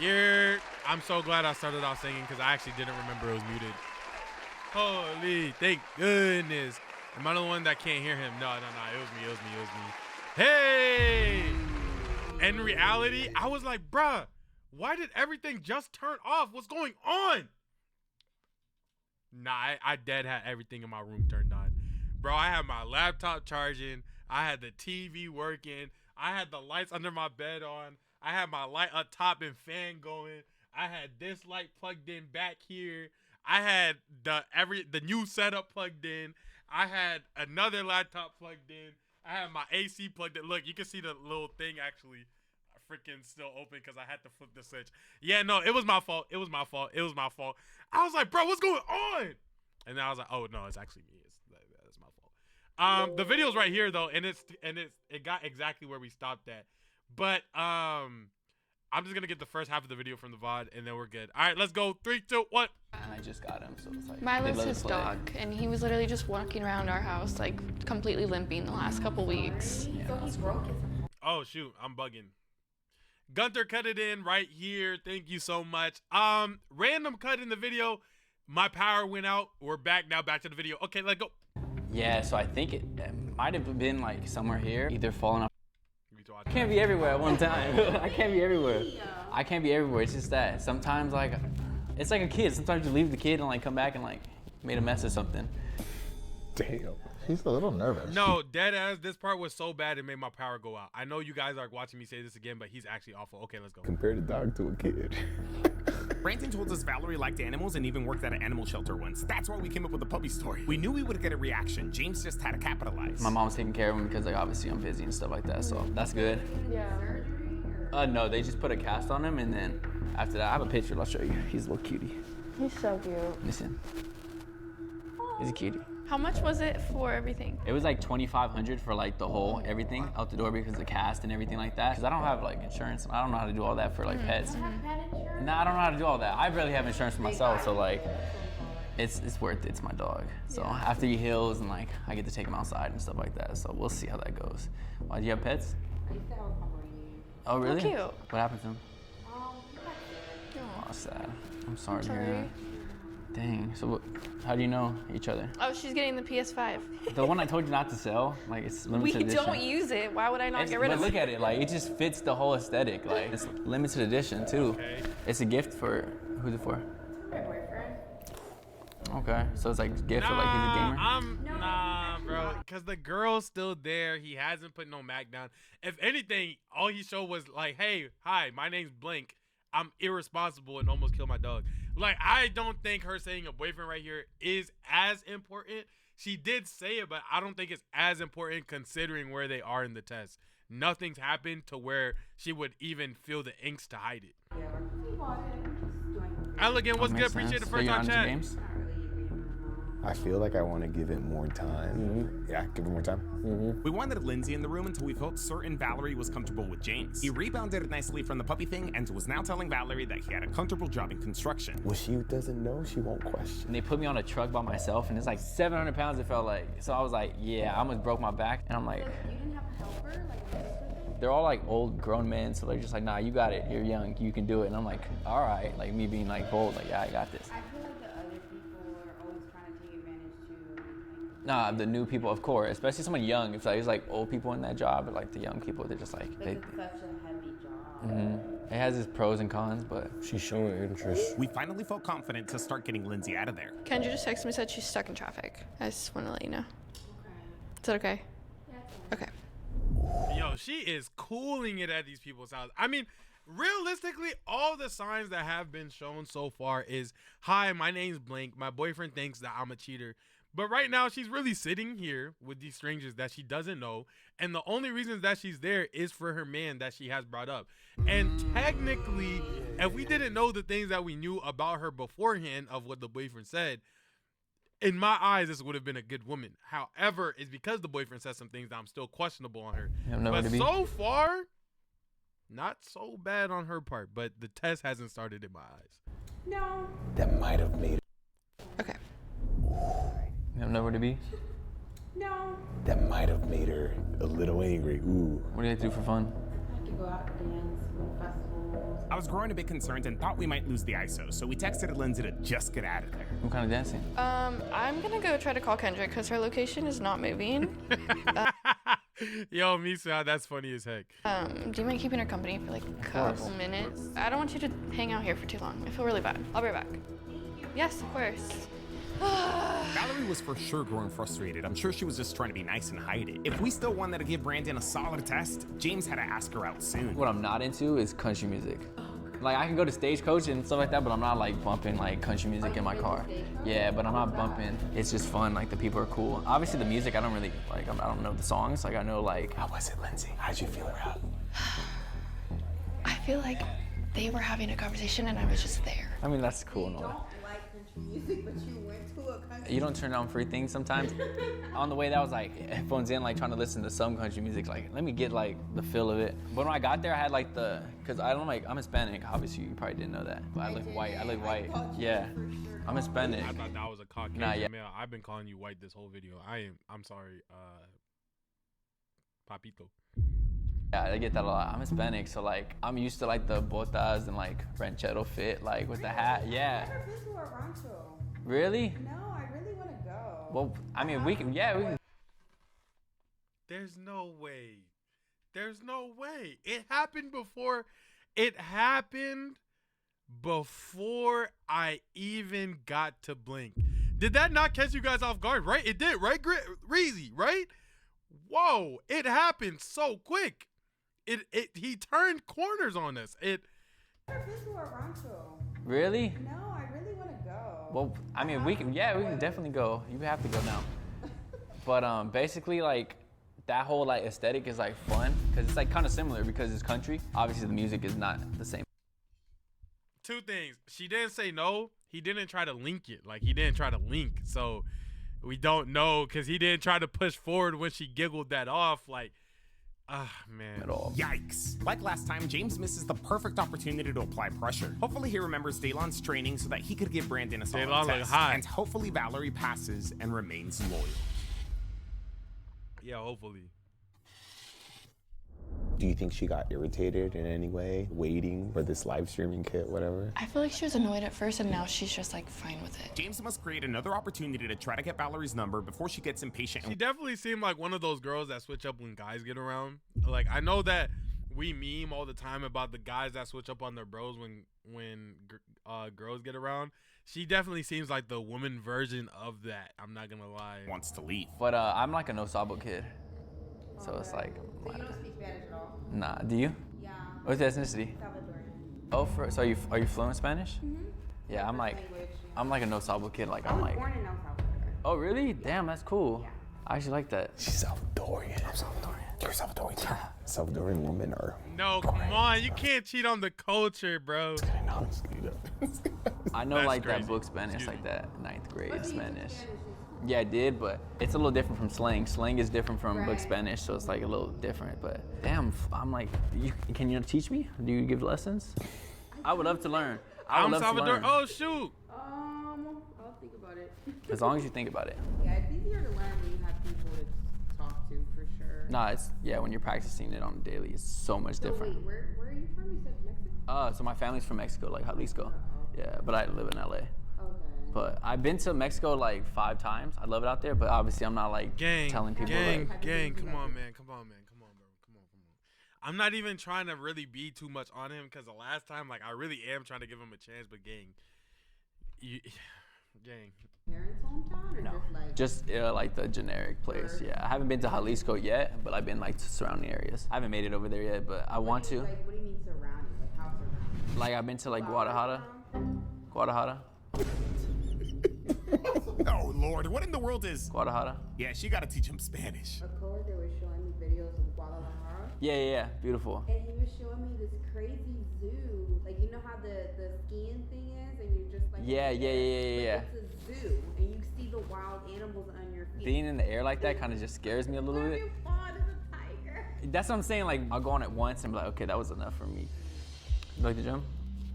I'm so glad I started off singing because I actually didn't remember it was muted. Holy, thank goodness. Am I the one that can't hear him? No. It was me. Hey! In reality, I was like, bruh, why did everything just turn off? What's going on? Nah, I dead had everything in my room turned on. Bro, I had my laptop charging. I had the TV working. I had the lights under my bed on. I had my light up top and fan going. I had this light plugged in back here. I had the new setup plugged in. I had another laptop plugged in. I had my AC plugged in. Look, you can see the little thing actually freaking still open because I had to flip the switch. Yeah, no, it was my fault. I was like, bro, what's going on? And then I was like, oh no, it's actually me. That's my fault. The video's right here though, and it got exactly where we stopped at. But I'm just gonna get the first half of the video from the VOD, and then we're good. All right, let's go. 3, 2, 1. And I just got him, so it's like Milo's his dog, and he was literally just walking around our house, like completely limping the last couple weeks. Yeah. So he's broken. Oh shoot, I'm bugging. Gunter cut it in right here. Thank you so much. Random cut in the video. My power went out. We're back now. Back to the video. Okay, let's go. Yeah, so I think it might have been like somewhere here, either falling off. I can't be everywhere at one time. I can't be everywhere. It's just that sometimes like it's like a kid. Sometimes you leave the kid and like come back and like made a mess or something. Damn, he's a little nervous. No, dead ass. This part was so bad it made my power go out. I know you guys are watching me say this again, but he's actually awful. Okay, let's go. Compare the dog to a kid. Brandon told us Valerie liked animals and even worked at an animal shelter once. That's why we came up with the puppy story. We knew we would get a reaction. James just had to capitalize. My mom's taking care of him because like obviously I'm busy and stuff like that, so that's good. Yeah. No, they just put a cast on him and then after that I have a picture. I'll show you. He's a little cutie. He's so cute. Listen, he's a cutie. How much was it for everything? It was like $2,500 for like the whole everything out the door because of the cast and everything like that. Because I don't have like insurance. I don't know how to do all that for like pets. No, I don't know how to do all that. I barely have insurance for myself, so like, it's worth it. It's my dog. So after he heals and like, I get to take him outside and stuff like that. So we'll see how that goes. Why, do you have pets? I used to have a Pomeranian. Oh really? How cute. What happened to him? He got Oh, sad. I'm sorry to hear Sorry. that. Dang. So what, how do you know each other? Oh, she's getting the PS5. The one I told you not to sell, like it's limited We edition. don't use it. Why would I not get rid But of look it? at it, like it just fits the whole aesthetic. Like it's limited edition too. Okay. It's a gift for, who's it for? my boyfriend. Okay, so it's like a gift for like he's a gamer? Nah, bro. Because the girl's still there. He hasn't put no Mac down. If anything, all he showed was like, hey, hi, my name's Blank. I'm irresponsible and almost killed my dog. Like, I don't think her saying a boyfriend right here is as important. She did say it, but I don't think it's as important considering where they are in the test. Nothing's happened to where she would even feel the angst to hide it. Yeah, he bought it. Just doing Elegant, what's That good? makes Appreciate the sense. So first you're time not into chat. games? not really agreeing. I feel like I want to give it more time. Yeah, give it more time. We wanted Lindsay in the room until we felt certain Valerie was comfortable with James. He rebounded nicely from the puppy thing and was now telling Valerie that he had a comfortable job in construction. What she doesn't know, she won't question. And they put me on a truck by myself and it's like 700 pounds it felt like. So I was like, yeah, I almost broke my back. And I'm like, You didn't have a helper? Like, they're all like old grown men. So they're just like, nah, you got it. You're young, you can do it. And I'm like, all right. Like me being like bold, like, yeah, I got this. I feel like the other people are always trying to take advantage too. Nah, the new people, of course, especially someone young. If like, it's like old people in that job, but like the young people, they're just like, Like, they, it's such a heavy job. it has its pros and cons, but She's showing interest. We finally felt confident to start getting Lindsay out of there. Kendra just texted me and said she's stuck in traffic. I just want to let you know. Is that okay? Okay. Yo, she is cooling it at these people's house. I mean, realistically, all the signs that have been shown so far is, hi, my name's Blank. My boyfriend thinks that I'm a cheater. But right now, she's really sitting here with these strangers that she doesn't know. And the only reason that she's there is for her man that she has brought up. And technically, if we didn't know the things that we knew about her beforehand of what the boyfriend said, in my eyes, this would have been a good woman. However, it's because the boyfriend said some things that I'm still questionable on her. have nowhere But to be. so far, not so bad on her part. But the test hasn't started in my eyes. No. That might have made Okay. you have nowhere to be. No. that might have made her a little angry. Ooh. What do you like to do for fun? to go out and dance with festivals. I was growing a bit concerned and thought we might lose the ISO, so we texted Lindsay to just get out of there. I'm kind of dancing. I'm gonna go try to call Kendrick because her location is not moving. Yo, Misa, that's funny as heck. Do you mind keeping her company for like a couple minutes? I don't want you to hang out here for too long. I feel really bad. I'll be right back. Yes, of course. Valerie was for sure growing frustrated. I'm sure she was just trying to be nice and hide it. If we still wanted to give Brandon a solid test, James had to ask her out soon. What I'm not into is country music. Like I can go to Stagecoach and stuff like that, but I'm not like bumping like country music in my car. Yeah, but I'm not bumping. It's just fun. Like the people are cool. Obviously the music I don't really like. I don't know the songs. Like I know like. How was it, Lindsay? How'd you feel around? I feel like they were having a conversation and I was just there. I mean that's cool and all that. Don't like country music, but you went to a country. You don't turn down free things sometimes. On the way that was like headphones in, like trying to listen to some country music. Like let me get like the feel of it. But when I got there, I had like cause I don't like I'm Hispanic. Obviously you probably didn't know that. But I look white. I look white. Yeah, I'm Hispanic. I thought that was a Caucasian Nah, yeah. male. I've been calling you white this whole video. I'm sorry, Papito. Yeah, I get that a lot. I'm Hispanic, so like I'm used to like the botas and like ranchero fit, like with the hat. Yeah. I've never been to a rancho. Really? No, I really want to go. Well, I mean, we can. Yeah, we can. There's no way. There's no way. It happened before. It happened before I even got to blink. Did that not catch you guys off guard? Right? It did, right? Reezy, right? Whoa! It happened so quick. He turned corners on us. I've never been to a rancho. Really? No, I really want to go. Well, I mean, we can. Yeah, we can definitely go. You have to go now. But basically, like that whole like aesthetic is like fun because it's like kind of similar because it's country. Obviously, the music is not the same. Two things. She didn't say no. He didn't try to link it. Like he didn't try to link. So we don't know because he didn't try to push forward when she giggled that off. Like, man. At all. Yikes. Like last time, James misses the perfect opportunity to apply pressure. Hopefully he remembers Daylon's training so that he could give Brandon a solid Daylon look test. hot. And hopefully Valerie passes and remains loyal. Yeah, hopefully. Do you think she got irritated in any way, waiting for this live streaming kit, whatever? I feel like she was annoyed at first and now she's just like fine with it. James must create another opportunity to try to get Valerie's number before she gets impatient. She definitely seemed like one of those girls that switch up when guys get around. Like I know that we meme all the time about the guys that switch up on their bros when girls get around. She definitely seems like the woman version of that. I'm not gonna lie. Wants to leave. But I'm like a no sabo kid, so it's like. So you don't speak Spanish at all? Nah. Do you? Yeah. What's your ethnicity? Salvadorian. Oh, so are you fluent Spanish? Mm-hmm. Yeah, I'm like Language, yeah. I'm like a no sabo kid. Like I I'm was like. born in El Salvador. Oh really? Damn, that's cool. Yeah. I actually like that. She's Salvadorian. I'm Salvadorian. You're Salvadorian too. Salvadorian women are. No, come on. You can't cheat on the culture, bro. I know That's like crazy. that book Spanish, Excuse like me. that 9th grade But do you Spanish. speak Yeah, I did, but it's a little different from slang. Slang is different from book Right. Spanish, so it's like a little different. But damn, I'm like, can you teach me? Do you give lessons? I would love to learn. I would I'm love Salvador. to learn. Oh shoot. I'll think about it. As long as you think about it. Yeah, it's easier to learn when you have people to talk to, for sure. Nah, it's when you're practicing it on the daily, it's so much So different. wait, where are you from? You said Mexico? So my family's from Mexico, like Jalisco. Yeah, but I live in LA. Okay. But I've been to Mexico like 5 times. I love it out there, but obviously I'm not like Gang, telling people gang, like, gang. Come on, man. Come on, man. Come on, bro. Come on, come on. I'm not even trying to really be too much on him because the last time, like, I really am trying to give him a chance. But gang, gang. Parents' hometown or no, just like? just like the generic place. Yeah, I haven't been to Jalisco yet, but I've been like to surrounding areas. I haven't made it over there yet, but I want to. Like, what do you mean surrounding? Like how surrounding? Like I've been to like Guadalajara. Oh Lord, what in the world is? Guadalajara. Yeah, she gotta teach him Spanish. A coworker was showing me videos of Guadalajara. Yeah, beautiful. And he was showing me this crazy zoo. Like, you know how the skiing thing is? And you're just like... Yeah. It's a zoo. And you see the wild animals on your feet. Being in the air like that kind of just scares me a little bit. Fun as a tiger. That's what I'm saying. Like I'll go on it once and be like, okay, that was enough for me. You like the gym?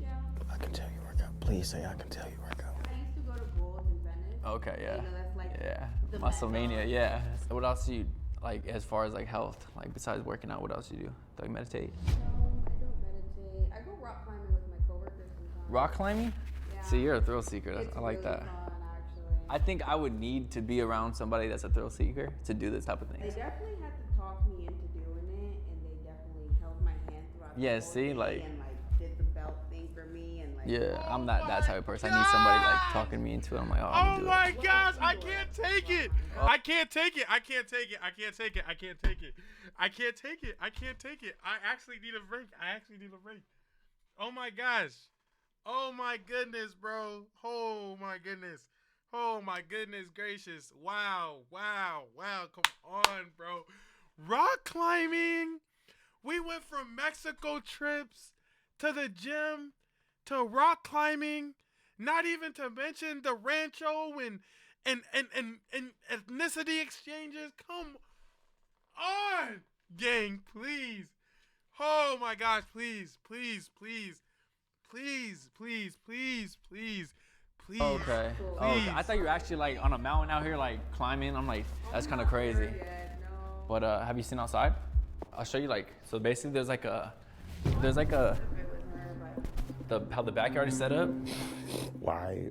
Yeah. I can tell you work out. Please say I can tell you work out. I used to go to Bulls in Venice. Okay, yeah. You know, that's like the Muscle Met mania, Gala. yeah. What else do you like as far as like health? Like besides working out, what else do you do? Do you meditate? No, I don't meditate. I go rock climbing with my coworkers sometimes. Rock climbing? Yeah. See, you're a thrill seeker. It's I like really that. fun, actually. I think I would need to be around somebody that's a thrill seeker to do this type of They things. definitely had to talk me into doing it, and they definitely held my hand throughout the Yeah, whole see, thing like- and like did the belt thing for me and like. Yeah, I'm not that type of person. I need somebody like talking me into it. I'm like, oh, I'm Oh gonna do my it. gosh, I can't take it. I can't take it. I can't take it. I can't take it. I can't take it. I can't take it. I can't take it. I actually need a break. I actually need a break. Oh my gosh. Oh my goodness, bro. Oh my goodness. Oh my goodness gracious. Wow. Wow. Wow. Come on, bro. Rock climbing. We went from Mexico trips to the gym to rock climbing. Not even to mention the rancho and ethnicity exchanges. Come on, gang, please. Oh my gosh, please, please, please, please, please, please, please, please. Okay. Oh, okay. I thought you were actually like on a mountain out here, like climbing. I'm like, that's kind of crazy. Yeah, no. But have you seen outside? I'll show you. Like, so basically, there's like a, how the backyard is set up. Why?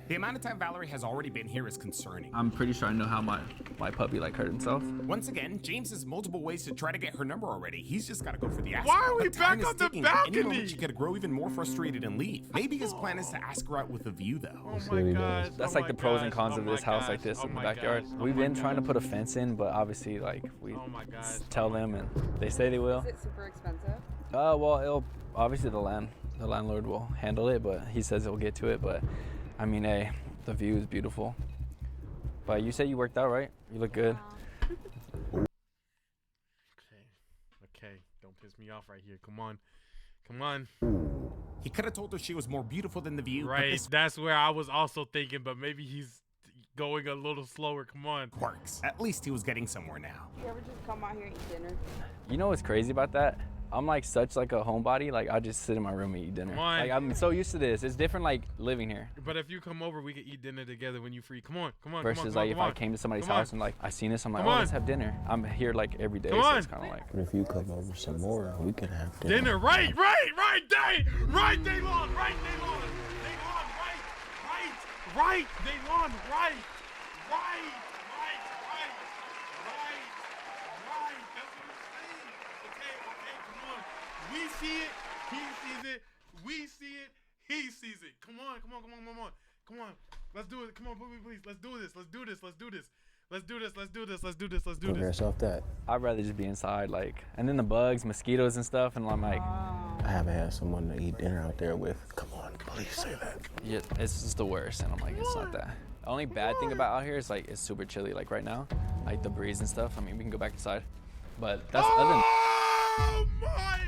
The amount of time Valerie has already been here is concerning. I'm pretty sure I know how my puppy like hurt himself. Once again, James has multiple ways to try to get her number already. He's just got to go for the ask. Why are we But time back is on the ticking. Any balcony? moment she could grow even more frustrated and leave. Maybe his plan is to ask her out with a view, though. Oh my gosh. That's oh like the my pros and gosh, cons oh of my this house gosh, like this oh in the my backyard. gosh, oh We've my been trying to gosh. put a fence in, but obviously like we Oh my gosh. tell them and they say they will. Is it super expensive? Well, it'll obviously the landlord will handle it, but he says he'll get to it. But I mean, hey, the view is beautiful. But you said you worked out, right? You look good. Okay. Don't piss me off right here. Come on. Come on. He could have told her she was more beautiful than the view, but Right. this That's where I was also thinking, but maybe he's going a little slower. Come on. works. At least he was getting somewhere now. You ever just come out here and eat dinner? You know what's crazy about that? I'm like such like a homebody. Like I just sit in my room and eat dinner. Come on. Like I'm so used to this. It's different like living here But if you come over, we can eat dinner together when you free. Come on. Come on. versus come on, like come if on. I came to somebody's Come on. house and like I seen this, I'm like, Come oh, on. let's have dinner. I'm here like every day, Come so on. it's kind of like. But if you come over some more, we can have dinner. Dinner. Right day. Right day long. Right day long. Right. Day long. Right. That's what I'm saying. Okay, come on. We see it, he sees it. We see it, he sees it. Come on. Let's do it. Come on, please. Let's do this. Progress off that. I'd rather just be inside, like, and then the bugs, mosquitoes and stuff, and I'm like, I haven't had someone to eat dinner out there with. Come on, please say that. yeah, it's just the worst, and I'm like, it's not that. The only bad thing about out here is like it's super chilly, like right now, like the breeze and stuff. I mean, we can go back inside, but that's other than. Oh my!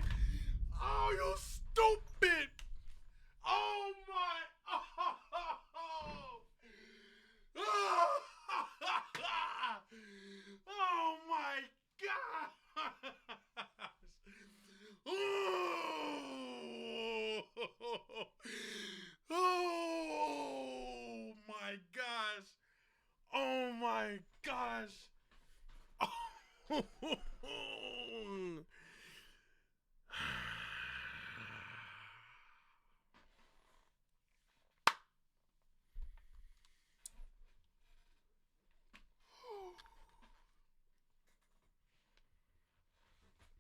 Oh, you stupid! Oh my! Oh my gosh! Oh my gosh! Oh my gosh!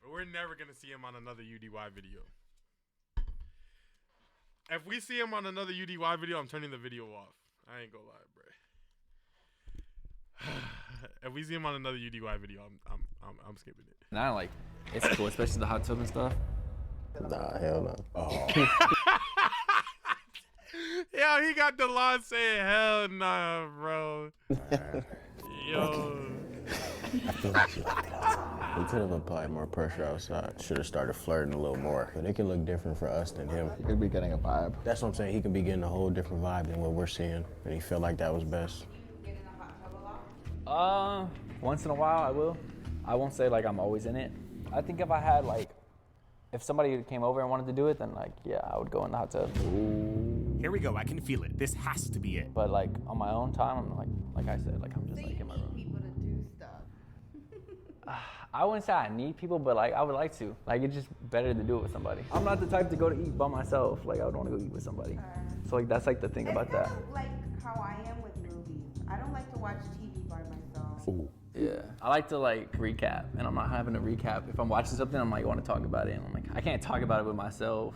We're never gonna see him on another UDY video. If we see him on another UDY video, I'm turning the video off. I ain't gonna lie, bro. If we see him on another UDY video, I'm skipping it. Now, like, it's cool, especially the hot tub and stuff. Nah, hell no. Oh. Yo, he got the law saying hell nah, bro. Yo. I feel like you like it outside. We could have applied more pressure outside. Should have started flirting a little more. But it can look different for us than him. He could be getting a vibe. That's what I'm saying. He could be getting a whole different vibe than what we're seeing. And he felt like that was best. Get in the hot tub a lot? Once in a while I will. I won't say like I'm always in it. I think if I had like, if somebody came over and wanted to do it, then like, yeah, I would go in the hot tub. Here we go. I can feel it. This has to be it. But like on my own time, I'm like I said, like I'm just like in my room. People to do stuff. I wouldn't say I need people, but like I would like to. Like it's just better to do it with somebody. I'm not the type to go to eat by myself. Like I would want to go eat with somebody. So like that's like the thing about that. It's like how I am with movies. I don't like to watch TV by myself. Ooh. Yeah, I like to like recap, and I'm not having to recap. If I'm watching something, I'm like want to talk about it, and I'm like I can't talk about it with myself.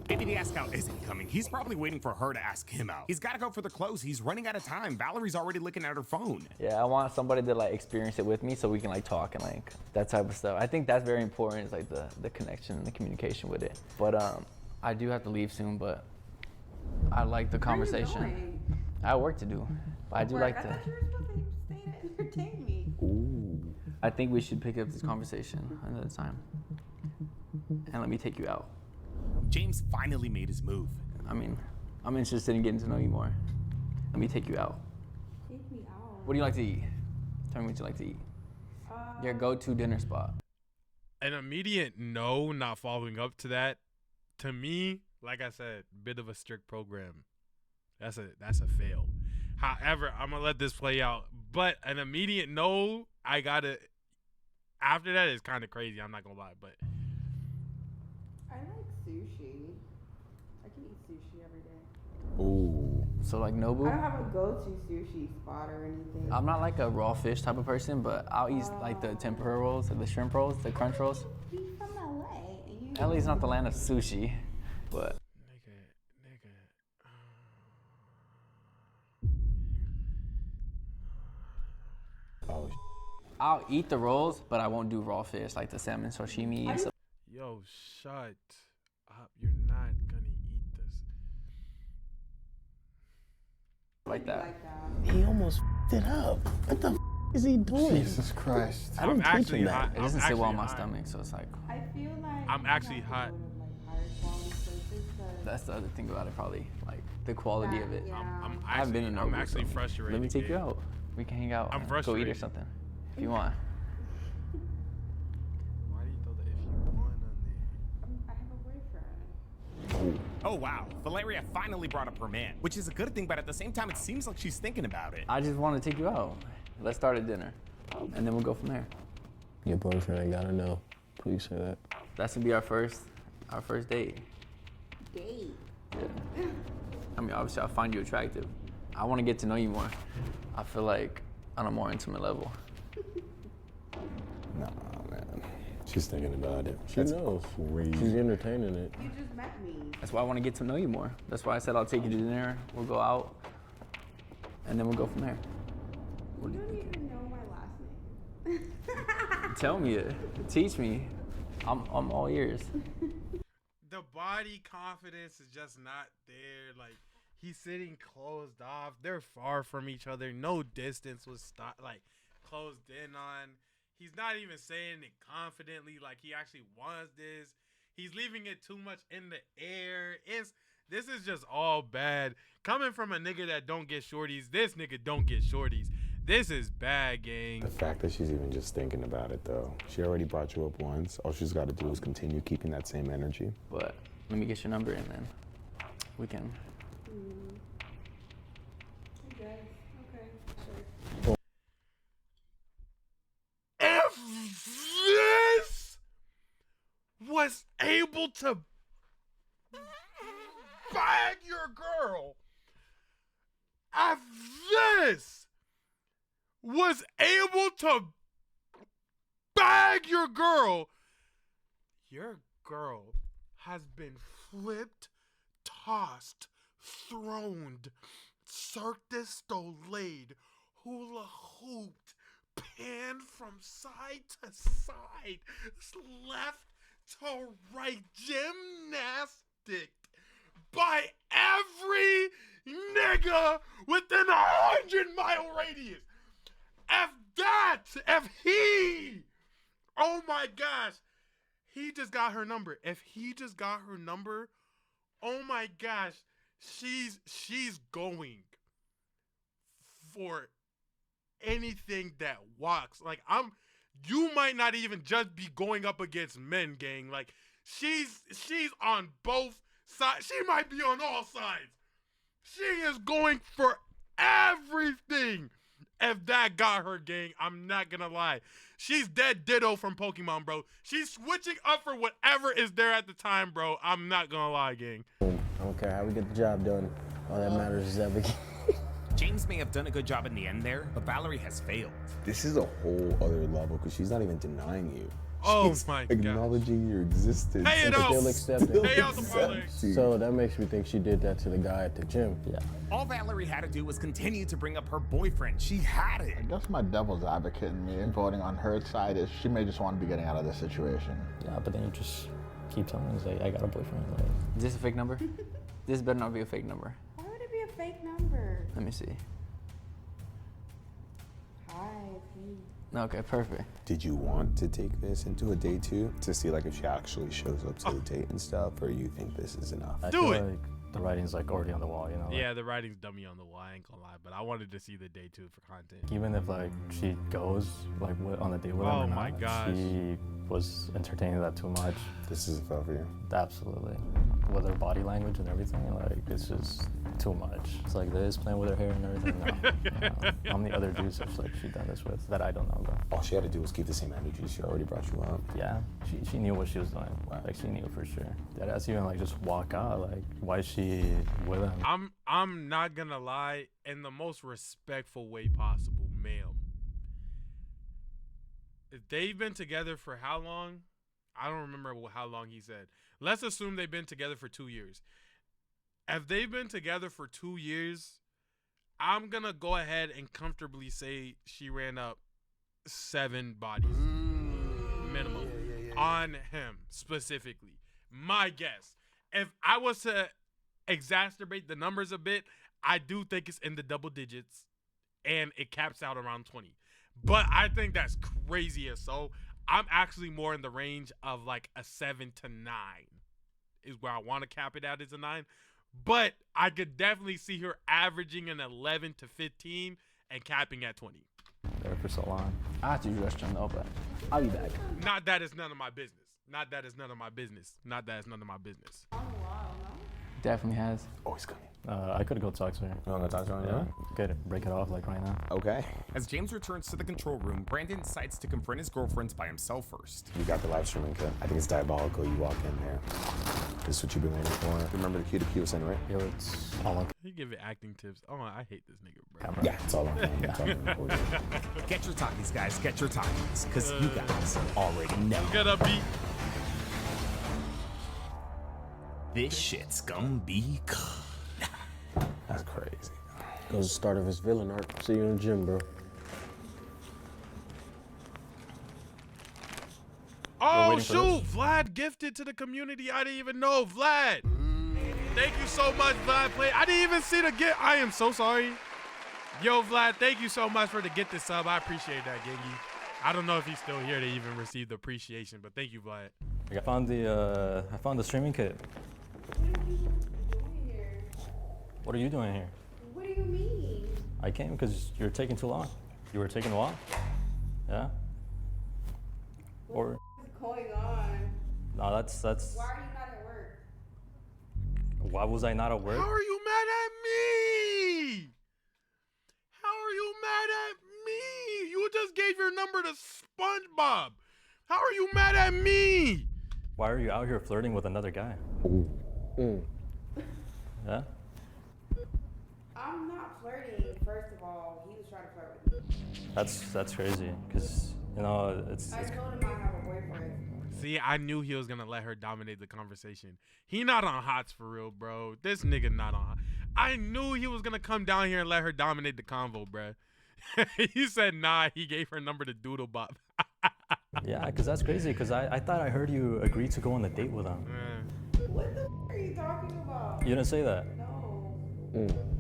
Maybe the ask out isn't coming. He's probably waiting for her to ask him out. He's got to go for the clothes. He's running out of time. Valerie's already looking at her phone. Yeah, I want somebody to like experience it with me, so we can like talk and like that type of stuff. I think that's very important. Is like the connection and the communication with it. But I do have to leave soon, but I like the conversation. Where are you going? I have work to do, but I do like I to. thought you were supposed to stay to entertain me. Ooh. I think we should pick up this conversation another time, and let me take you out. James finally made his move. I mean, I'm interested in getting to know you more. Let me take you out. Take me out. What do you like to eat? Tell me what you like to eat. Your go-to dinner spot. An immediate no, not following up to that, to me, like I said, bit of a strict program. That's a fail. However, I'm gonna let this play out. But an immediate no, I gotta. After that, it's kind of crazy. I'm not gonna lie, but I like sushi. I can eat sushi every day. Ooh. So like I Nobu. don't have a go-to sushi spot or anything. I'm not like a raw fish type of person, but I'll eat like the tempura rolls, the shrimp rolls, the crunch rolls. Be from LA, and you. LA's not the land of sushi, but nigga. Oh. I'll eat the rolls, but I won't do raw fish like the salmon sashimi and stuff Yo, shut up. You're not gonna eat this. like that. Like that. He almost f***ed it up. What the is he doing? Jesus Christ. I didn't I'm teach him actually that. hot. It doesn't I'm sit well in actually my hot. stomach, so it's like I feel like I'm you actually have to hot. go to, like, higher quality places 'cause that's the other thing about it, probably like the quality of it. yeah. I'm I haven't been in I'm Nobu, actually so frustrated. Let me take you kid. out. We can hang out. I'm and go eat or frustrated. something if you want. Why do you throw the if you want on there? I have a boyfriend. Oh wow, Valeria finally brought up her man, which is a good thing, but at the same time, it seems like she's thinking about it. I just want to take you out. Let's start at dinner, and then we'll go from there. Your boyfriend ain't gotta know. Please say that. That's gonna be our first date. Date. Yeah. I mean, obviously, I find you attractive. I want to get to know you more. I feel like on a more intimate level. Nah, man. She's thinking about it. She That's knows. crazy. She's entertaining it. You just met me. That's why I want to get to know you more. That's why I said I'll take you to dinner. We'll go out, and then we'll go from there. What do You you don't think? even know my last name. Tell me it. Teach me. I'm all ears. The body confidence is just not there. Like, he's sitting closed off. They're far from each other. No distance was closed in on. He's not even saying it confidently like he actually wants this. He's leaving it too much in the air. This is just all bad. Coming from a nigga that don't get shorties, this nigga don't get shorties. This is bad, gang. The fact that she's even just thinking about it, though. She already brought you up once. All she's got to do is continue keeping that same energy. But let me get your number, and then we can. I guess. Okay. Sure. If this was able to bag your girl, if this was able to bag your girl has been flipped, tossed, thrown, Cirque du Soleil, hula hooped, panned from side to side, left to right, gymnastic by every nigga within 100-mile radius. If he, oh my gosh, he just got her number. If he just got her number, oh my gosh, she's going for anything that walks. Like, you might not even just be going up against men, gang. Like, she's on both sides. She might be on all sides. She is going for everything. if that got her, gang. I'm not gonna lie. She's dead Ditto from Pokemon, bro. She's switching up for whatever is there at the time, bro. I'm not gonna lie, gang. I don't care how we get the job done. All that matters is that we James may have done a good job in the end there, but Valerie has failed. This is a whole other level because she's not even denying you. Oh She's my god. acknowledging your existence. Pay it out. still accept it. Pay out the parlay. So that makes me think she did that to the guy at the gym. Yeah. All Valerie had to do was continue to bring up her boyfriend. She had it. I guess my devil's advocate in me voting on her side is she may just want to be getting out of this situation. Yeah, but then you just keep telling me, like, I got a boyfriend. Like, is this a fake number? This better not be a fake number. Why would it be a fake number? Let me see. Hi, it's me. Okay, perfect. Did you want to take this into a date too to see like if she actually shows up to the date and stuff, or you think this is enough? I Do feel it. like the writing's like already on the wall, you know? Like, Yeah, the writing's dummy on the wall. I ain't gonna lie, but I wanted to see the day 2 for content. even if like she goes like on a date with him Oh or my not, gosh. she was entertaining that too much. This is a fail for you. Absolutely. With her body language and everything, like it's just too much. It's like this, playing with her hair and everything. No. How many other dudes have like she done this with that I don't know about? All she had to do was keep the same energy. She already brought you up. Yeah, she knew what she was doing. Like she knew for sure. That ass even like just walk out. Like why is she with him? I'm not gonna lie, in the most respectful way possible, ma'am. They've been together for how long? I don't remember how long he said. Let's assume they've been together for 2 years. If they've been together for 2 years, I'm gonna go ahead and comfortably say she ran up 7 bodies minimum on him specifically. My guess. If I was to exacerbate the numbers a bit, I do think it's in the double digits and it caps out around 20. But I think that's crazy as so. I'm actually more in the range of like a 7 to 9 is where I want to cap it at, is a 9. But I could definitely see her averaging an 11 to 15 and capping at 20. There for so long. I have to use the restroom though, but I'll be back. Not that it's none of my business. Not that it's none of my business. Not that it's none of my business. Definitely has. Oh, he's coming. I could go talk to her. You want to talk to her? Yeah, get it, break it off like right now. Okay. As James returns to the control room, Brandon decides to confront his girlfriends by himself first. You got the live streaming cut. I think it's diabolical. You walk in there. This is what you've been waiting for. Remember the cue to cue was in, right? Yo, it's all on He give it acting tips. Oh, I hate this nigga, bro. camera. Yeah, it's all on camera. It's all recorded. Get your talkies, guys. Get your talkies. Because you guys already know. Gonna be. This shit's gonna be good. That's crazy. That was the start of his villain arc. See you in the gym, bro. Oh, waiting for shoot. Vlad gifted to the community. I didn't even know. Vlad. Thank you so much, Vlad. I didn't even see the gift. I am so sorry. Yo, Vlad, thank you so much for the gift sub. I appreciate that, Gengi. I don't know if he's still here to even receive the appreciation, but thank you, Vlad. I found the streaming kit. What are you doing here? What do you mean? I came because you're taking too long. You were taking a while. Yeah. Or What's going on? no, that's. Why are you not at work? Why was I not at work? How are you mad at me? How are you mad at me? You just gave your number to SpongeBob. How are you mad at me? Why are you out here flirting with another guy? Yeah. I'm not flirting, first of all. He was trying to flirt with me. That's crazy. Cause you know it's I told him I have a boyfriend. See, I knew he was gonna let her dominate the conversation. He not on hots for real, bro. This nigga not on. I knew he was gonna come down here and let her dominate the convo, bro. He said nah. He gave her number to Doodlebop. yeah, cause that's crazy. Cause I thought I heard you agree to go on a date with him. What the are you talking about? You didn't say that. No.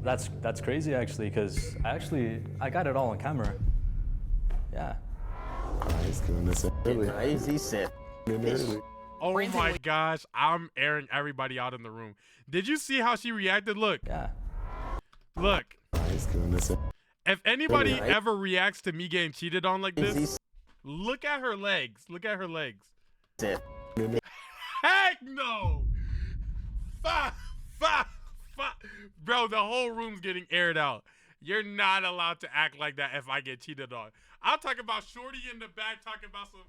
That's crazy actually. Cause I got it all on camera. Yeah. He's doing this early. Nice, he said. Early. Oh my gosh, I'm airing everybody out in the room. Did you see how she reacted? Look, Yeah. look. He's doing this. If anybody Right. ever reacts to me getting cheated on like this, look at her legs. Look at her legs. Said. Heck no! Bro, the whole room's getting aired out. You're not allowed to act like that if I get cheated on. I'll talk about Shorty in the back talking about some.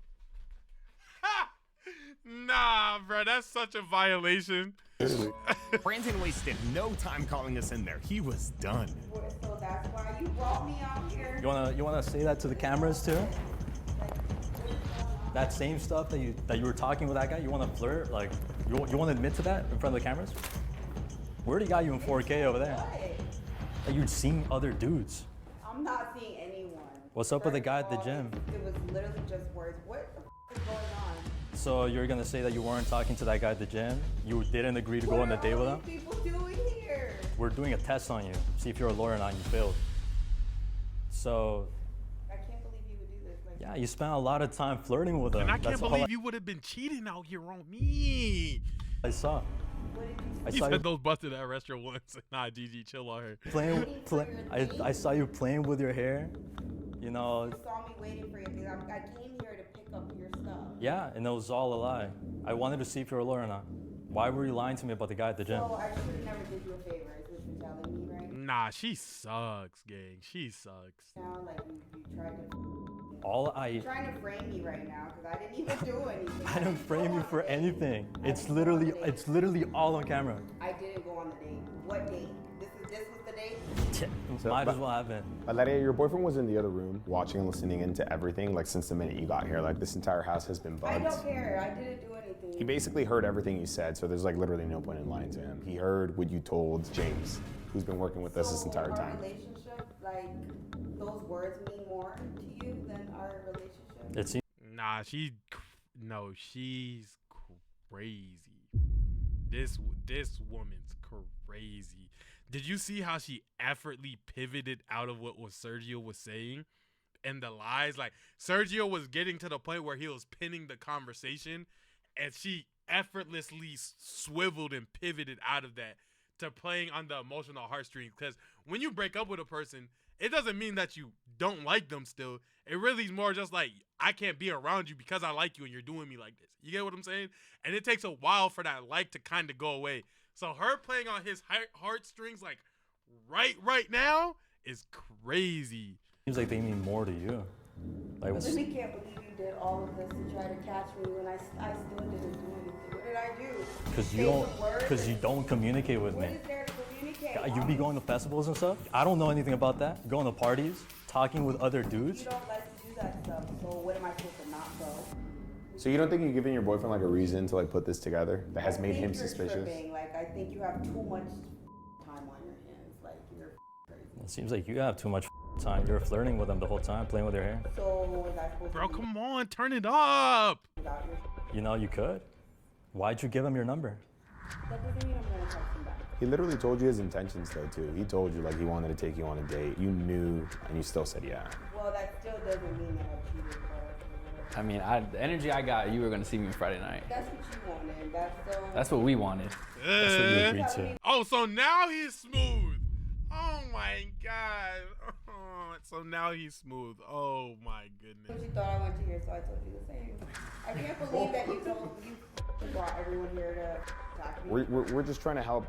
Nah, bro, that's such a violation. Brandon wasted no time calling us in there. He was done. So that's why you brought me out here. You wanna say that to the cameras too? That same stuff that you were talking with that guy, you wanna flirt? Like, you wanna admit to that in front of the cameras? We already got you in 4K over there. Like, you're seeing other dudes. I'm not seeing anyone. What's up with the guy at the gym? It was literally just words. What the is going on? So you're gonna say that you weren't talking to that guy at the gym? You didn't agree to go on a date with him? What are people doing here? We're doing a test on you, see if you're a lawyer or not, and you failed. So, I can't believe you would do this. Like, yeah, you spent a lot of time flirting with him. And I can't believe you would have been cheating out here on me. I saw. He said those busted at restaurant once. Nah, GG, chill on her. I saw you playing with your hair. You know. You saw me waiting for you because I came here to pick up your stuff. Yeah, and it was all a lie. I wanted to see if you're a lawyer or not. Why were you lying to me about the guy at the gym? So I should have never did you a favor, is what you're telling me, right? Nah, she sucks, gang. She sucks. Now, like, you tried to... You're trying to frame me right now because I didn't even do anything. I didn't frame you for anything. It's literally all on camera. I didn't go on the date. What date? This was the date? So, might as well have been. Valeria, your boyfriend was in the other room watching and listening into everything, like since the minute you got here. Like this entire house has been bugged. I don't care. I didn't do anything. He basically heard everything you said, so there's like literally no point in lying to him. He heard what you told James, who's been working with us this entire time. Our relationship, like, those words mean more to you than our relationship? Nah, she's crazy. This woman's crazy. Did you see how she effortlessly pivoted out of what Sergio was saying and the lies? Like, Sergio was getting to the point where he was pinning the conversation, and she effortlessly swiveled and pivoted out of that to playing on the emotional heartstrings. Because when you break up with a person, it doesn't mean that you don't like them still. It really is more just like, I can't be around you because I like you and you're doing me like this. You get what I'm saying? And it takes a while for that like to kind of go away. So her playing on his heartstrings like right now is crazy. Seems like they mean more to you. Like, I really can't believe you did all of this to try to catch me when I still didn't do anything. What did I do? Because you don't communicate with me. What is there to communicate? You be going to festivals and stuff? I don't know anything about that. Going to parties, talking with other dudes. You don't like to do that stuff, so what am I supposed to not go? So you don't think you're giving your boyfriend like a reason to like put this together that has made him you're suspicious? Tripping. Like, I think you have too much time on your hands. Like, you're crazy. It seems like you have too much time. You're flirting with them the whole time, playing with your hair. So was I supposed Bro, to come on, turn it up. You know, you could. Why'd you give him your number? That doesn't mean I'm gonna text him back. He literally told you his intentions though too. He told you like he wanted to take you on a date. You knew and you still said yeah. Well, that still doesn't mean that I cheated, but I mean, the energy I got, you were gonna see me Friday night. that's what you wanted. That's what we wanted. That's what you agreed to. Oh, so now he's smooth. Oh my God. Oh, so now he's smooth. Oh my goodness. You thought I went to here, so I told you the same. I can't believe that you brought everyone here to talk to me. We're just trying to help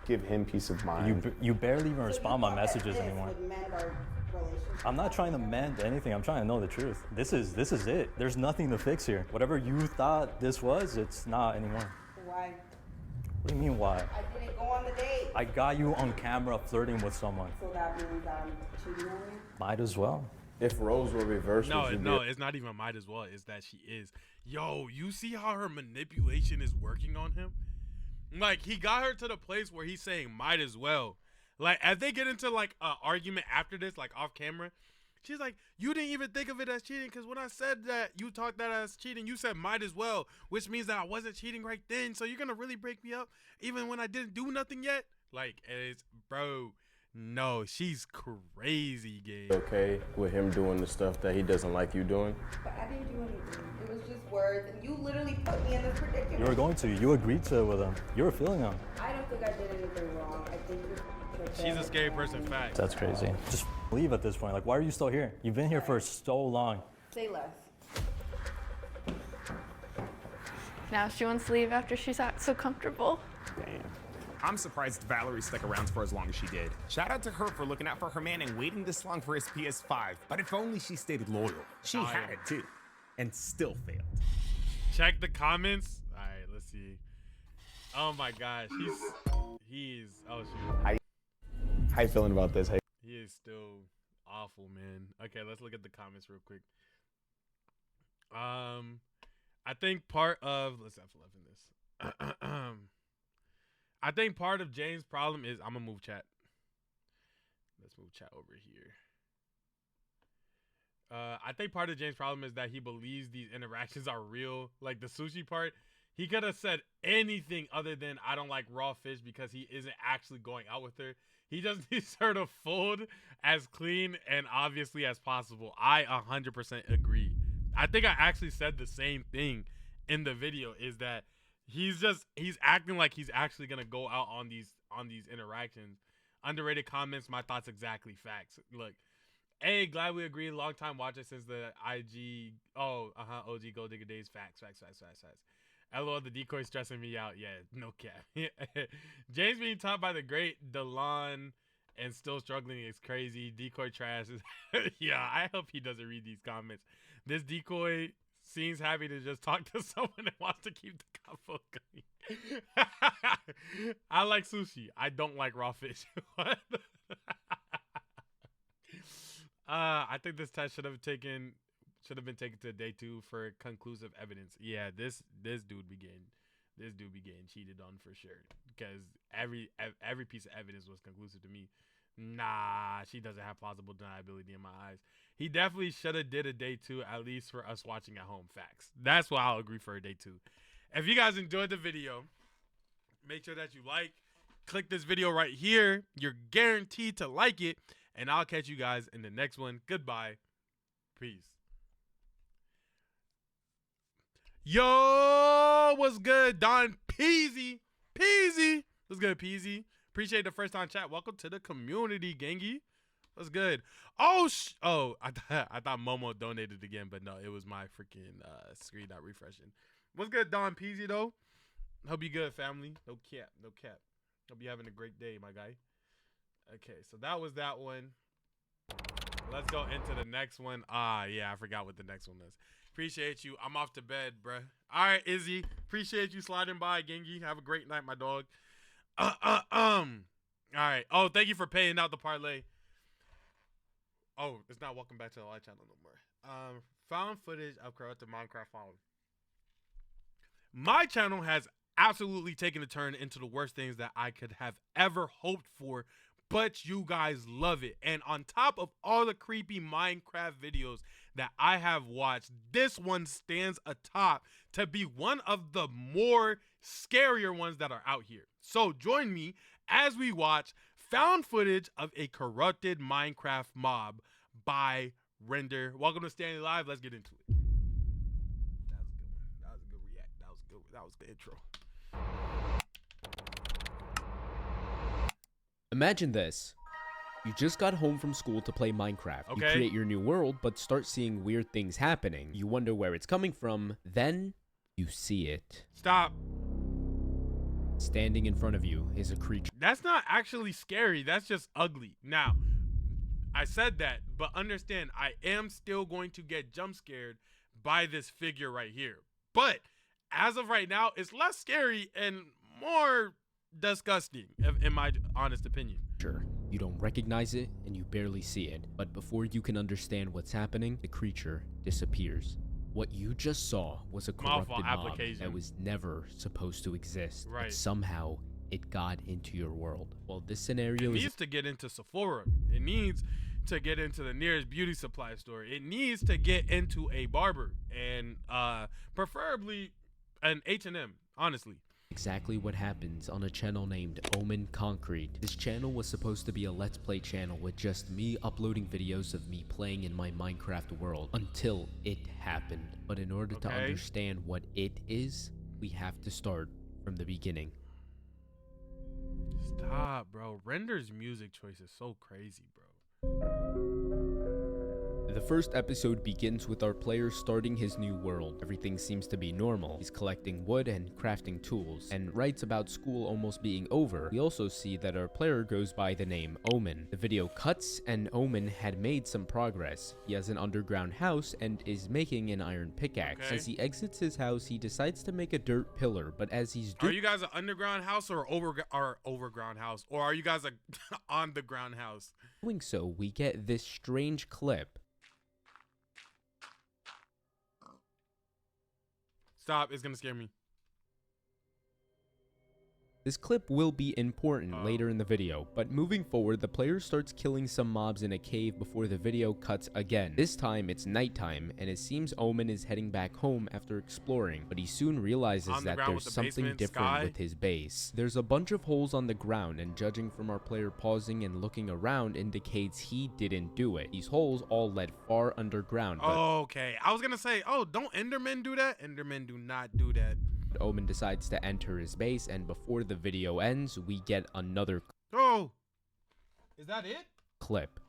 give him peace of mind. You barely even respond to my messages anymore. Would mend our relationship. I'm not trying to mend anything. I'm trying to know the truth. This is it. There's nothing to fix here. Whatever you thought this was, it's not anymore. Why? What do you mean why? I didn't go on the date. I got you on camera flirting with someone. So that means I'm cheating on you? Might as well. If roles were reversed, No, it's not even might as well. It's that she is. Yo, you see how her manipulation is working on him? Like, he got her to the place where he's saying might as well. Like, as they get into, like, an argument after this, like, off camera, she's like, you didn't even think of it as cheating because when I said that you talked that as cheating, you said might as well, which means that I wasn't cheating right then. So you're going to really break me up even when I didn't do nothing yet? Like, it's, bro, no, she's crazy, gang. Okay with him doing the stuff that he doesn't like you doing? But I didn't do anything. It was just words, and you literally put me in this predicament. You were going to. You agreed to it with him. You were feeling him. I don't think I did anything wrong. I think She's a scary person, fact. That's crazy. Just leave at this point. Like, why are you still here? You've been here for so long. Say less. Now she wants to leave after she's so comfortable. Damn. I'm surprised Valerie stuck around for as long as she did. Shout out to her for looking out for her man and waiting this long for his PS5. But if only she stayed loyal. She had to, and still failed. Check the comments. All right, let's see. Oh my gosh, he's oh shoot. How you feeling about this? He is still awful, man. Okay, let's look at the comments real quick. I think part of let's F11 this. I think part of James' problem is I'm gonna move chat. Let's move chat over here. I think part of James' problem is that he believes these interactions are real. Like the sushi part, he could have said anything other than I don't like raw fish because he isn't actually going out with her. He just needs her to fold as clean and obviously as possible. I 100% agree. I think I actually said the same thing in the video, is that he's acting like he's actually gonna go out on these interactions. Underrated comments, my thoughts exactly, facts. Look, hey, glad we agree. Long time watcher since the IG. OG Gold Digger days. Facts. LOL, the decoy stressing me out. Yeah, no cap. James being taught by the great Delon and still struggling is crazy. Decoy trash is. Yeah, I hope he doesn't read these comments. This decoy seems happy to just talk to someone and wants to keep the convo going. I like sushi. I don't like raw fish. What? I think this test should have been taken to day 2 for conclusive evidence. Yeah, this dude be getting cheated on for sure, because every piece of evidence was conclusive to me. Nah, she doesn't have plausible deniability in my eyes. He definitely should have did a day 2, at least for us watching at home. Facts. That's why I'll agree for a day 2. If you guys enjoyed the video, make sure that you click this video right here. You're guaranteed to like it. And I'll catch you guys in the next one. Goodbye. Peace. Yo, what's good? Don Peasy. What's good, Peasy? Appreciate the first time chat. Welcome to the community, gangy. What's good? I thought Momo donated again, but no, it was my freaking screen not refreshing. What's good, Don Peasy, though? Hope you good, family. No cap. Hope you having a great day, my guy. Okay, so that was that one. Let's go into the next one. Yeah, I forgot what the next one is. Appreciate you. I'm off to bed, bruh. All right, Izzy. Appreciate you sliding by, Gengi. Have a great night, my dog. All right. Oh, thank you for paying out the parlay. Oh, it's not welcome back to the live channel no more. Found footage of corrupted Minecraft farm. My channel has absolutely taken a turn into the worst things that I could have ever hoped for, but you guys love it. And on top of all the creepy Minecraft videos that I have watched, this one stands atop to be one of the more scarier ones that are out here. So join me as we watch found footage of a corrupted Minecraft mob by Render. Welcome to Stanley Live. Let's get into it. That was a good react. That was the intro. Imagine this. You just got home from school to play Minecraft. Okay. You create your new world, but start seeing weird things happening. You wonder where it's coming from. Then you see it. Stop. Standing in front of you is a creature. That's not actually scary. That's just ugly. Now, I said that, but understand, I am still going to get jump scared by this figure right here. But as of right now, it's less scary and more disgusting, in my honest opinion. Sure, you don't recognize it and you barely see it, but before you can understand what's happening, the creature disappears. What you just saw was a corrupted mob that was never supposed to exist, right? But somehow it got into your world. Well, this scenario needs to get into Sephora. It needs to get into the nearest beauty supply store. It needs to get into a barber, and preferably an H&M, honestly. Exactly what happens on a channel named Omen Concrete. This channel was supposed to be a Let's Play channel with just me uploading videos of me playing in my Minecraft world until it happened. But in order to understand what it is, we have to start from the beginning. Stop, bro. Render's music choice is so crazy, bro. The The first episode begins with our player starting his new world. Everything seems to be normal. He's collecting wood and crafting tools, and writes about school almost being over. We also see that our player goes by the name Omen. The video cuts, and Omen had made some progress. He has an underground house and is making an iron pickaxe. Okay. As he exits his house, he decides to make a dirt pillar, but as he's Are you guys an underground house or overground house, or are you guys a on the ground house? doing so, we get this strange clip. Stop! It's gonna scare me. This clip will be important later in the video, but moving forward, the player starts killing some mobs in a cave before the video cuts again. This time, it's nighttime, and it seems Omen is heading back home after exploring, but he soon realizes that there's something different with his base. There's a bunch of holes on the ground, and judging from our player pausing and looking around indicates he didn't do it. These holes all led far underground, but Okay, I was gonna say, oh, don't Endermen do that? Endermen do not do that. Omen decides to enter his base, and before the video ends, we get another Oh, is that it? clip.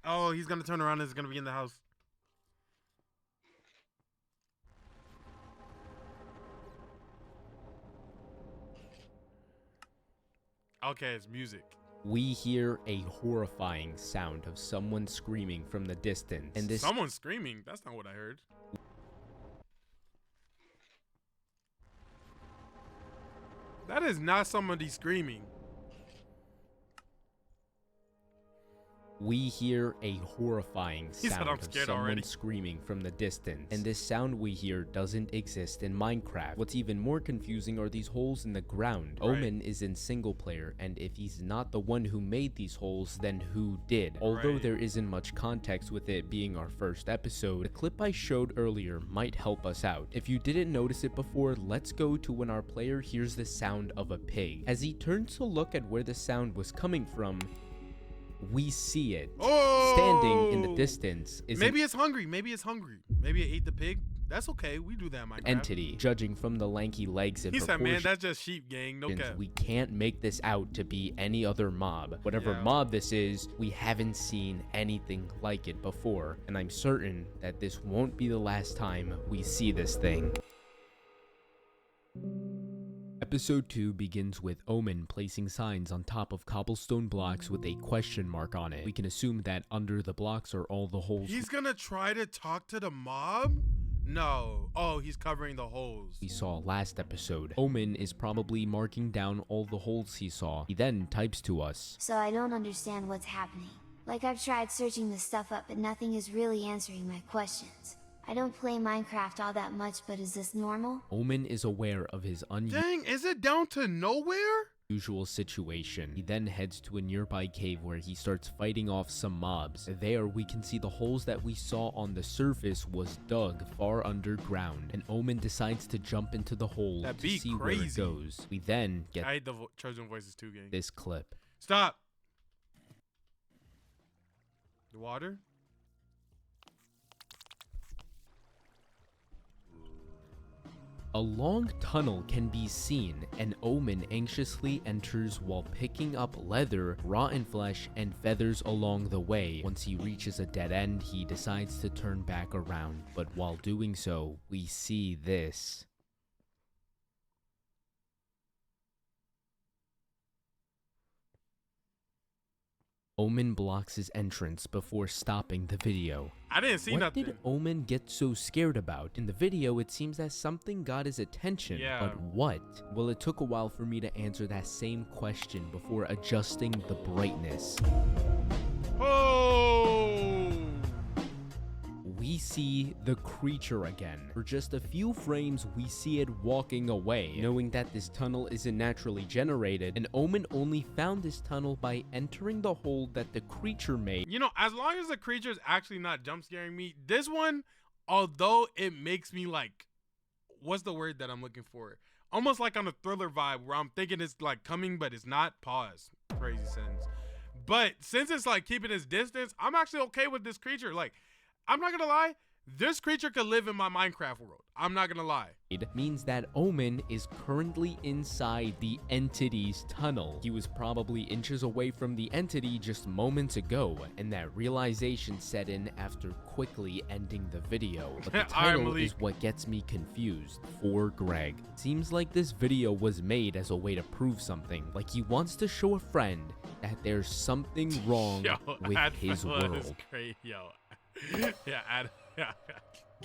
Oh, he's gonna turn around and is gonna be in the house. Okay, it's music. We hear a horrifying sound of someone screaming from the distance, and this Someone screaming? That's not what I heard. That is not somebody screaming. we hear a horrifying He said, sound "I'm of scared someone already." screaming from the distance, and this sound we hear doesn't exist in Minecraft. What's even more confusing are these holes in the ground. Right. Omen is in single player, and if he's not the one who made these holes, then who did? Although Right. there isn't much context with it being our first episode, the clip I showed earlier might help us out. If you didn't notice it before, let's go to when our player hears the sound of a pig. As he turns to look at where the sound was coming from, we see it. Standing in the distance is Maybe it's hungry. Maybe it's hungry. Maybe it ate the pig. That's okay. We do that in Minecraft. an entity. Judging from the lanky legs and He said, man, proportions, that's just sheep, gang. No cap. we can't make this out to be any other mob. Whatever Yeah. mob this is, we haven't seen anything like it before, and I'm certain that this won't be the last time we see this thing. Episode 2 begins with Omen placing signs on top of cobblestone blocks with a question mark on it. We can assume that under the blocks are all the holes He's gonna try to talk to the mob? No. Oh, he's covering the holes. we saw last episode. Omen is probably marking down all the holes he saw. He then types to us. So I don't understand what's happening. Like I've tried searching this stuff up, but nothing is really answering my questions. I don't play Minecraft all that much, but is this normal? Omen is aware of his Dang, is it down to nowhere? unusual situation. He then heads to a nearby cave where he starts fighting off some mobs. There we can see the holes that we saw on the surface was dug far underground, and Omen decides to jump into the hole That'd to be see where it crazy. goes. We then get I hate the chosen voices too, gang. this clip. Stop. The water? A long tunnel can be seen, and Omen anxiously enters while picking up leather, rotten flesh, and feathers along the way. Once he reaches a dead end, he decides to turn back around, but while doing so, we see this. Omen blocks his entrance before stopping the video. I didn't see What nothing. did Omen get so scared about? In the video, it seems that something got his attention, Yeah. but what? Well, it took a while for me to answer that same question before adjusting the brightness. Oh! We see the creature again. For just a few frames, we see it walking away. Knowing that this tunnel isn't naturally generated, and Omen only found this tunnel by entering the hole that the creature made. You know, as long as the creature's actually not jump scaring me, this one, although it makes me like, what's the word that I'm looking for? Almost like on a thriller vibe where I'm thinking it's like coming, but it's not. Pause. Crazy sentence. But since it's like keeping its distance, I'm actually okay with this creature. Like, I'm not gonna lie, This creature could live in my Minecraft world. I'm not gonna lie. It means that Omen is currently inside the entity's tunnel. He was probably inches away from the entity just moments ago, and that realization set in after quickly ending the video. But the title is what gets me confused. For Greg. Seems like this video was made as a way to prove something. Like he wants to show a friend that there's something wrong with his world.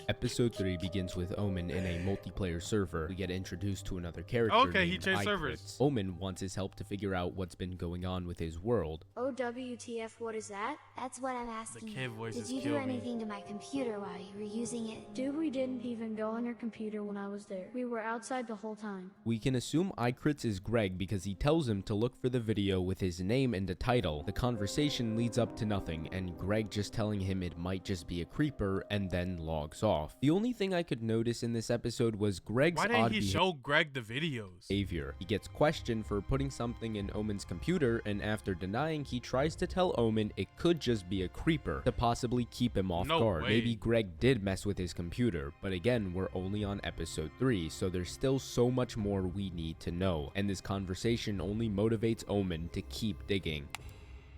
Episode 3 begins with Omen in a multiplayer server. We get introduced to another character. Okay, he changed servers. Omen wants his help to figure out what's been going on with his world. Oh, WTF, what is that? That's what I'm asking. The kid voices Did you do anything to my computer while you were using it? Dude, we didn't even go on your computer when I was there. We were outside the whole time. We can assume iCrits is Greg because he tells him to look for the video with his name and the title. The conversation leads up to nothing, and Greg just telling him it might just be a creeper and then logs off. The only thing I could notice in this episode was Greg's Why didn't he show Greg the videos? Behavior. He gets questioned for putting something in Omen's computer, and after denying, he tries to tell Omen it could just be a creeper to possibly keep him off guard. Maybe Greg did mess with his computer, but again, we're only on episode 3, so there's still so much more we need to know, and this conversation only motivates Omen to keep digging.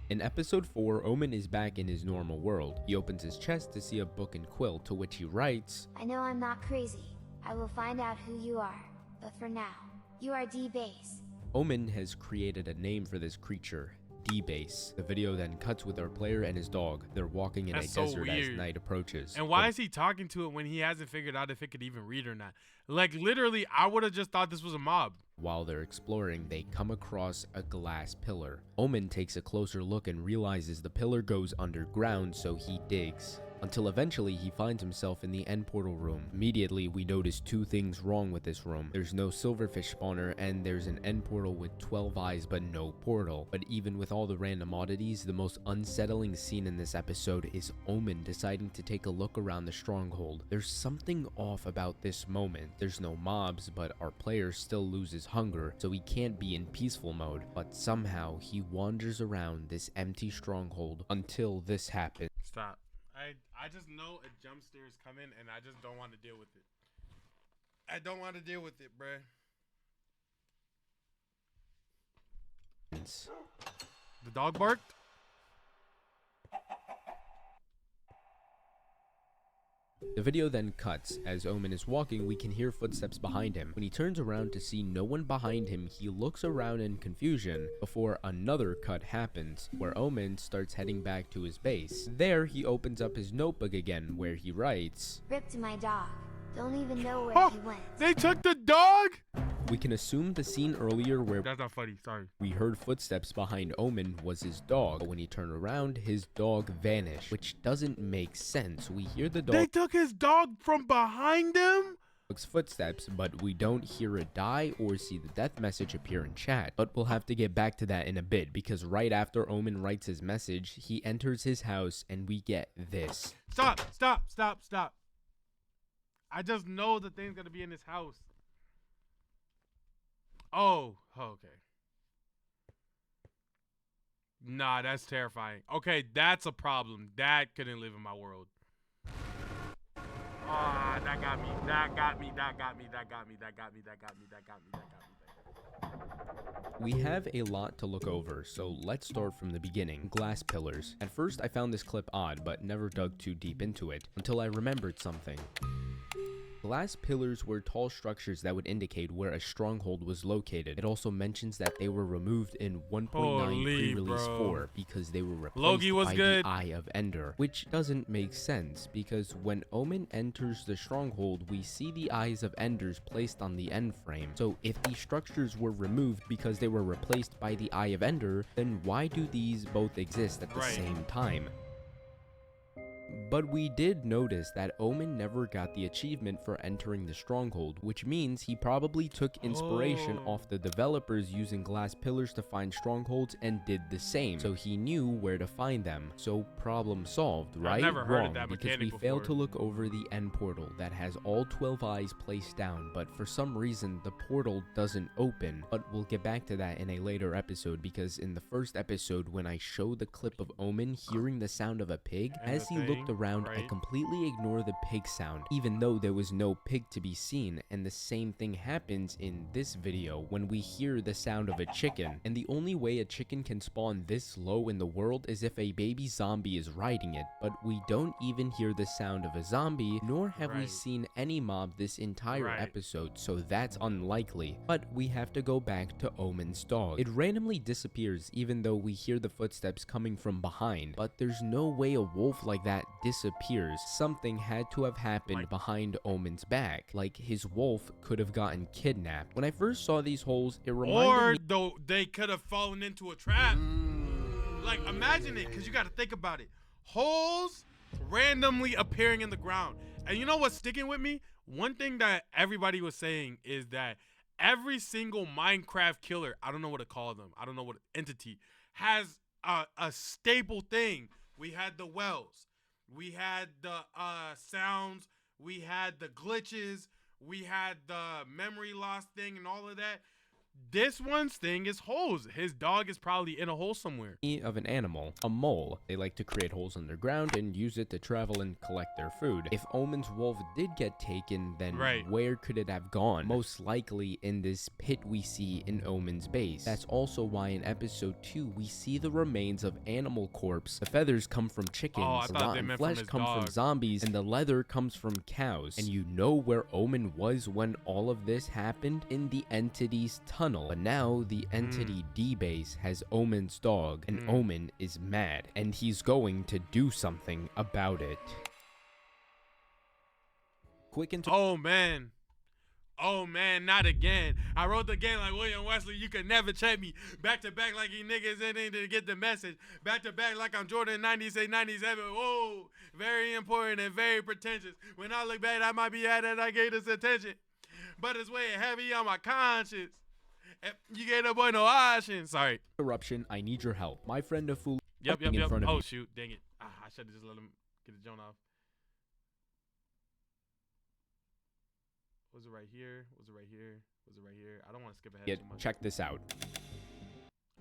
In episode 4, Omen is back in his normal world. He opens his chest to see a book and quill, to which he writes, I know I'm not crazy. I will find out who you are. But for now, you are D-Base. Omen has created a name for this creature, D-Base. The video then cuts with our player and his dog. They're walking in a desert as night approaches. And why is he talking to it when he hasn't figured out if it could even read or not? Like, literally, I would have just thought this was a mob. While they're exploring, they come across a glass pillar. Omen takes a closer look and realizes the pillar goes underground, so he digs. Until eventually he finds himself in the end portal room. Immediately, we notice two things wrong with this room. There's no silverfish spawner, and there's an end portal with 12 eyes but no portal. But even with all the random oddities, the most unsettling scene in this episode is Omen deciding to take a look around the stronghold. There's something off about this moment. There's no mobs, but our player still loses hunger, so he can't be in peaceful mode. But somehow, he wanders around this empty stronghold until this happens. Stop. I just know a jump scare is coming, and I just don't want to deal with it. I don't want to deal with it, bruh. The dog barked? The video then cuts. As Omen is walking, we can hear footsteps behind him. When he turns around to see no one behind him, he looks around in confusion before another cut happens, where Omen starts heading back to his base. There, he opens up his notebook again, where he writes, Rip to my dog. Don't even know where he went. They took the dog? We can assume the scene earlier where that's not funny, sorry. We heard footsteps behind Omen was his dog, but when he turned around, his dog vanished, which doesn't make sense. We hear the dog. They took his dog from behind him? Footsteps, but we don't hear it die or see the death message appear in chat. But we'll have to get back to that in a bit, because right after Omen writes his message, he enters his house and we get this. Stop. I just know the thing's gonna be in his house. Oh, okay. Nah, that's terrifying. Okay, that's a problem. That couldn't live in my world. Ah, that got me. We have a lot to look over, so let's start from the beginning. Glass pillars. At first, I found this clip odd, but never dug too deep into it, until I remembered something. Glass pillars were tall structures that would indicate where a stronghold was located. It also mentions that they were removed in 1.9 pre-release 4 because they were replaced by the Eye of Ender, which doesn't make sense because when Omen enters the stronghold, we see the Eyes of Enders placed on the end frame. So if these structures were removed because they were replaced by the Eye of Ender, then why do these both exist at the same time? But we did notice that Omen never got the achievement for entering the stronghold, which means he probably took inspiration off the developers using glass pillars to find strongholds and did the same, so he knew where to find them. So problem solved, right? I've never heard of that because we failed to look over the end portal that has all 12 eyes placed down, but for some reason the portal doesn't open. But we'll get back to that in a later episode, because in the first episode when I showed the clip of Omen hearing the sound of a pig, as he looked looked around, I completely ignored the pig sound, even though there was no pig to be seen, and the same thing happens in this video when we hear the sound of a chicken. And the only way a chicken can spawn this low in the world is if a baby zombie is riding it, but we don't even hear the sound of a zombie, nor have we seen any mob this entire episode, so that's unlikely. But we have to go back to Omen's dog. It randomly disappears even though we hear the footsteps coming from behind, but there's no way a wolf like that disappears. Something had to have happened behind Omen's back, like his wolf could have gotten kidnapped. When I first saw these holes, it reminded me— though they could have fallen into a trap. Like, imagine it, because you got to think about it. Holes randomly appearing in the ground. And you know what's sticking with me? One thing that everybody was saying is that every single Minecraft killer, I don't know what to call them, I don't know what entity, has a staple thing. We had the wells, we had the sounds, we had the glitches, we had the memory loss thing and all of that. This one's thing is holes. His dog is probably in a hole somewhere. Of an animal, a mole. They like to create holes underground and use it to travel and collect their food. If Omen's wolf did get taken, then where could it have gone? Most likely in this pit we see in Omen's base. That's also why in episode 2 we see the remains of animal corpse. The feathers come from chickens, the rotten flesh comes from zombies, and the leather comes from cows. And you know where Omen was when all of this happened? In the entity's tunnel. But now the entity D base has Omen's dog, and Omen is mad, and he's going to do something about it. Quick into— Oh man, not again. I wrote the game like William Wesley. You could never check me. Back to back like you niggas in to get the message. Back to back like I'm Jordan 90, say 97. Whoa, very important and very pretentious. When I look back, I might be at it. I gave this attention, but it's weighing heavy on my conscience. You gave the boy no option. Sorry. Interruption. I need your help. My friend a fool. Yep. Oh shoot, dang it. I should have just let him get the joint off. Was it right here? Was it right here? Was it right here? I don't want to skip ahead too much. Check this out.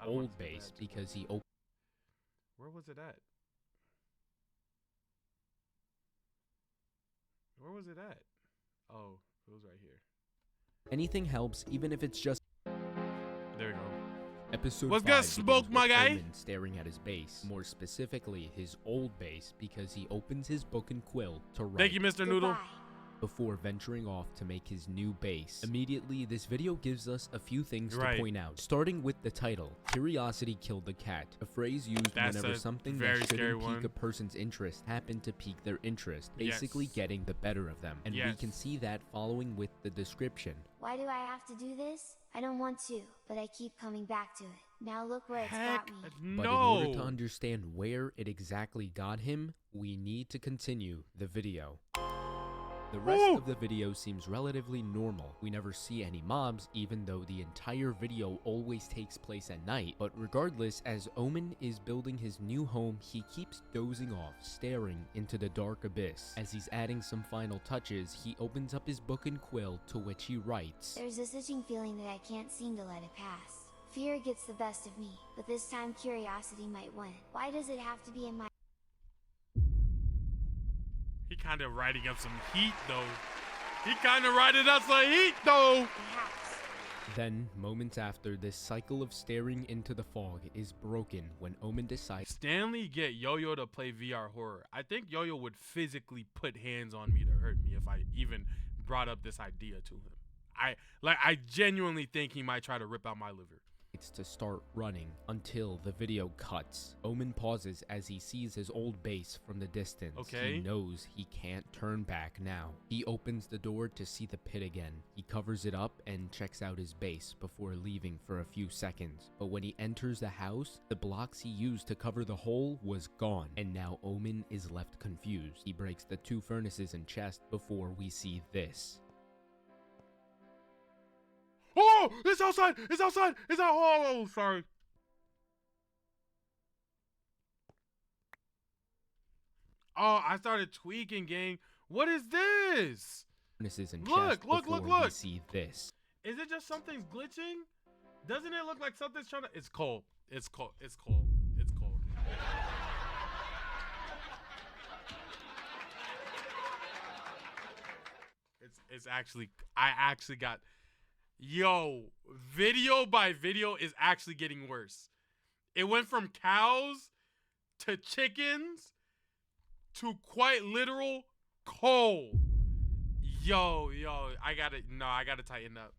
Old base because he opened. Where was it at? Where was it at? Oh, it was right here. Anything helps, even if it's just— There we go. Episode What's 5 good, Smoke, my guy? Omen staring at his base, more specifically his old base, because he opens his book and quill to write. Thank you, Mr. Noodle. Before venturing off to make his new base. Immediately, this video gives us a few things to point out, starting with the title, Curiosity Killed the Cat, a phrase used whenever something that shouldn't pique a person's interest happened to pique their interest, basically getting the better of them. And we can see that following with the description. Why do I have to do this? I don't want to, but I keep coming back to it. Now look where it's got me. But in order to understand where it exactly got him, we need to continue the video. The rest of the video seems relatively normal. We never see any mobs, even though the entire video always takes place at night. But regardless, as Omen is building his new home, he keeps dozing off, staring into the dark abyss. As he's adding some final touches, he opens up his book and quill, to which he writes, There's this itching feeling that I can't seem to let it pass. Fear gets the best of me, but this time curiosity might win. Why does it have to be in my— He kind of riding up some heat, though. He kind of riding up some heat, though. Then, moments after, this cycle of staring into the fog is broken when Omen decides— Stanley get Yo-Yo to play VR horror. I think Yo-Yo would physically put hands on me to hurt me if I even brought up this idea to him. I genuinely think he might try to rip out my liver. To start running until the video cuts. Omen pauses as he sees his old base from the distance. He knows he can't turn back now. He opens the door to see the pit again. He covers it up and checks out his base before leaving for a few seconds. But when he enters the house, the blocks he used to cover the hole was gone, and now Omen is left confused. He breaks the 2 furnaces and chest before we see this. Oh, it's outside! It's outside! It's out! Oh, sorry. Oh, I started tweaking, gang. What is this? Look! We see this. Is it just something's glitching? Doesn't it look like something's trying to? It's cold. It's cold. It's cold. It's cold. it's actually, I actually got, yo, video by video is actually getting worse. It went from cows to chickens to quite literal coal. Yo, I gotta tighten up.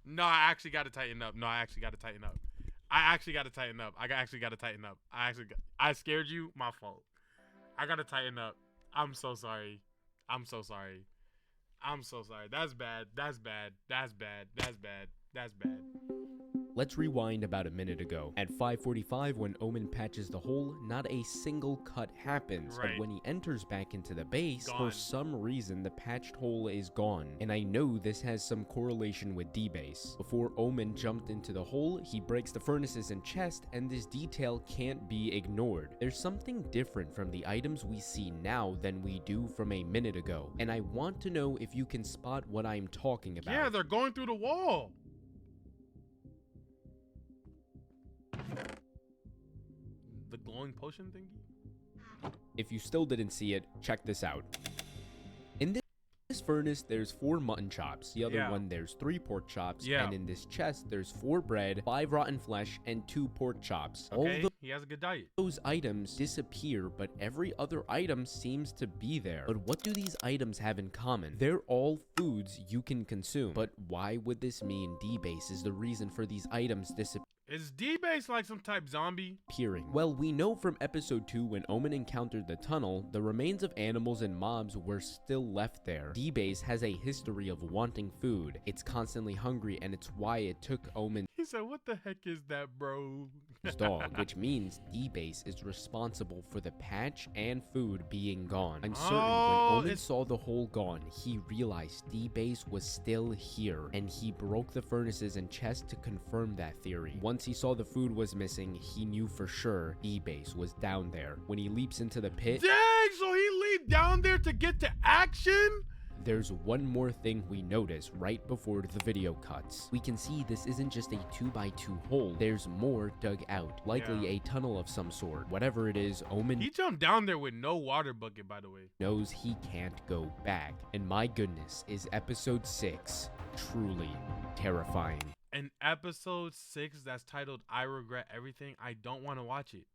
No, I actually gotta tighten up. I actually gotta tighten up. I scared you. My fault. I gotta tighten up. I'm so sorry. That's bad. Let's rewind about a minute ago. At 5:45, when Omen patches the hole, not a single cut happens. Right. But when he enters back into the base, Gone. for some reason, the patched hole is gone. And I know this has some correlation with D-Base. Before Omen jumped into the hole, he breaks the furnaces and chest, and this detail can't be ignored. There's something different from the items we see now than we do from a minute ago. And I want to know if you can spot what I'm talking about. Yeah, they're going through the wall. The glowing potion thingy? If you still didn't see it, check this out. In this furnace, there's 4 mutton chops. The other one, there's 3 pork chops. Yeah. And in this chest, there's 4 bread, 5 rotten flesh, and 2 pork chops. Okay, All he has a good diet. those items disappear, but every other item seems to be there. But what do these items have in common? They're all foods you can consume. But why would this mean D-Base is the reason for these items disappearing? Is D-Base like some type zombie? Well, we know from episode 2 when Omen encountered the tunnel, the remains of animals and mobs were still left there. D-Base has a history of wanting food. It's constantly hungry, and it's why it took Omen He said, what the heck is that, bro? his dog, which means D-Base is responsible for the patch and food being gone. I'm certain when Omen saw the hole gone, he realized D-Base was still here, and he broke the furnaces and chest to confirm that theory. Once he saw the food was missing, he knew for sure D-Base was down there. When he leaps into the pit, Dang, so he leaped down there to get to action? there's one more thing we notice right before the video cuts. We can see this isn't just a 2x2 hole. There's more dug out, likely a tunnel of some sort. Whatever it is, Omen He jumped down there with no water bucket, by the way. knows he can't go back. And my goodness, is episode 6 truly terrifying. In episode 6 that's titled I Regret Everything, I don't want to watch it.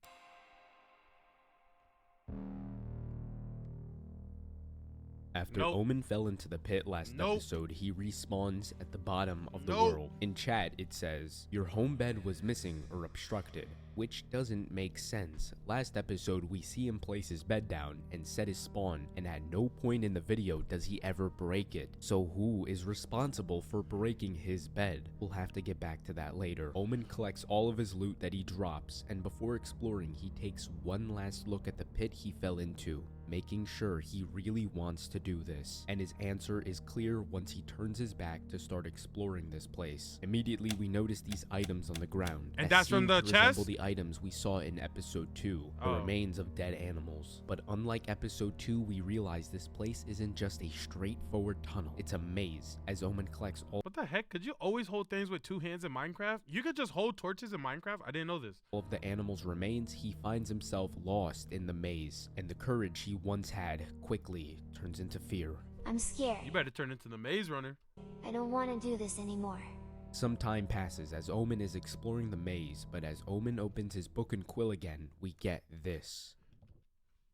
After Omen fell into the pit last episode, he respawns at the bottom of the world. In chat, it says, your home bed was missing or obstructed, which doesn't make sense. Last episode, we see him place his bed down and set his spawn, and at no point in the video does he ever break it. So who is responsible for breaking his bed? We'll have to get back to that later. Omen collects all of his loot that he drops, and before exploring, he takes one last look at the pit he fell into, making sure he really wants to do this. And his answer is clear once he turns his back to start exploring this place. Immediately, we notice these items on the ground. And that that's from seem the to resemble chest? the items we saw in episode 2, the remains of dead animals. But unlike episode 2, we realize this place isn't just a straightforward tunnel. It's a maze, as Omen collects all What the heck? Could you always hold things with 2 hands in Minecraft? You could just hold torches in Minecraft? I didn't know this. of the animal's remains. He finds himself lost in the maze, and the courage he once had quickly turns into fear. I'm scared. You better turn into the maze runner. I don't want to do this anymore. Some time passes as Omen is exploring the maze, but as Omen opens his book and quill again, we get this.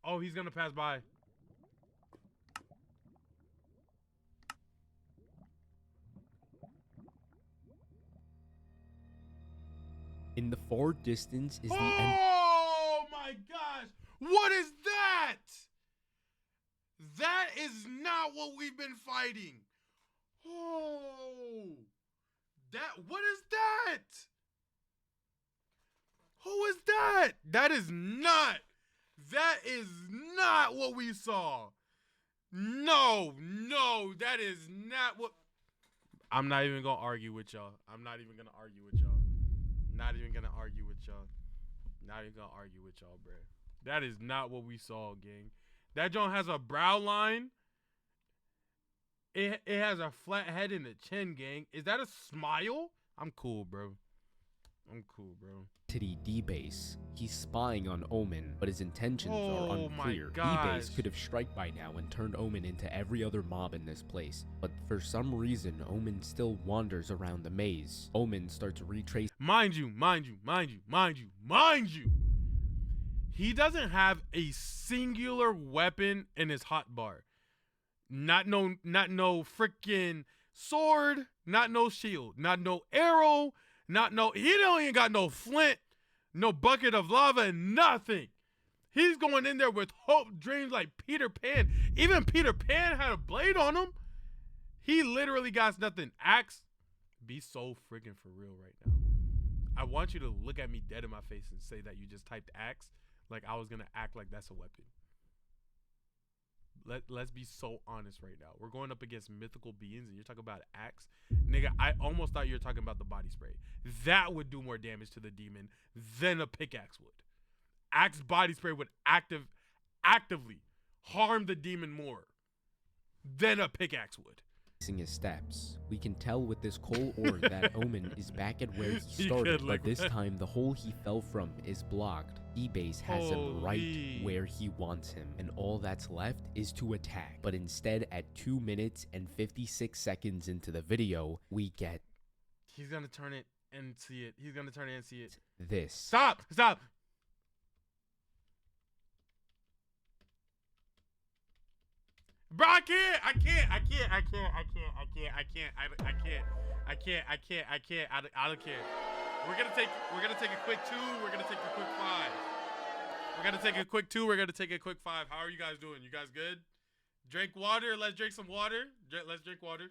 Oh, he's gonna pass by. In the far distance is the end. Oh my gosh! What is that? That is not what we've been fighting. Oh, what is that? Who is that? That is not what we saw. No, that is not what. I'm not even gonna argue with y'all. Not even gonna argue with y'all, bro. That is not what we saw, gang. That joint has a brow line. It has a flat head and a chin, gang. Is that a smile? I'm cool, bro. I'm cool, bro. Entity D-Base. He's spying on Omen, but his intentions are unclear. D-Base could have strike by now and turned Omen into every other mob in this place, but for some reason, Omen still wanders around the maze. Omen starts retracing. Mind you, he doesn't have a singular weapon in his hotbar. Not no freaking sword, not no shield, not no arrow, he don't even got no flint, no bucket of lava, nothing. He's going in there with hope, dreams like Peter Pan. Even Peter Pan had a blade on him. He literally got nothing. Axe, be so freaking for real right now. I want you to look at me dead in my face and say that you just typed axe like I was going to act like that's a weapon. Let's be so honest right now. We're going up against mythical beings and you're talking about axe. Nigga, I almost thought you were talking about the body spray. That would do more damage to the demon than a pickaxe would. Axe body spray would actively harm the demon more than a pickaxe would. His steps. We can tell with this coal ore that Omen is back at where he started, but this time the hole he fell from is blocked. D-Base has him right where he wants him, and all that's left is to attack. But instead, at 2 minutes and 56 seconds into the video, we get... He's gonna turn it and see it. He's gonna turn it and see it. This. Stop! Bro, I can't. I don't care. We're gonna take a quick 2. We're gonna take a quick 5. We're gonna take a quick 2. We're gonna take a quick 5. How are you guys doing? You guys good? Drink water. Let's drink some water. Let's drink water.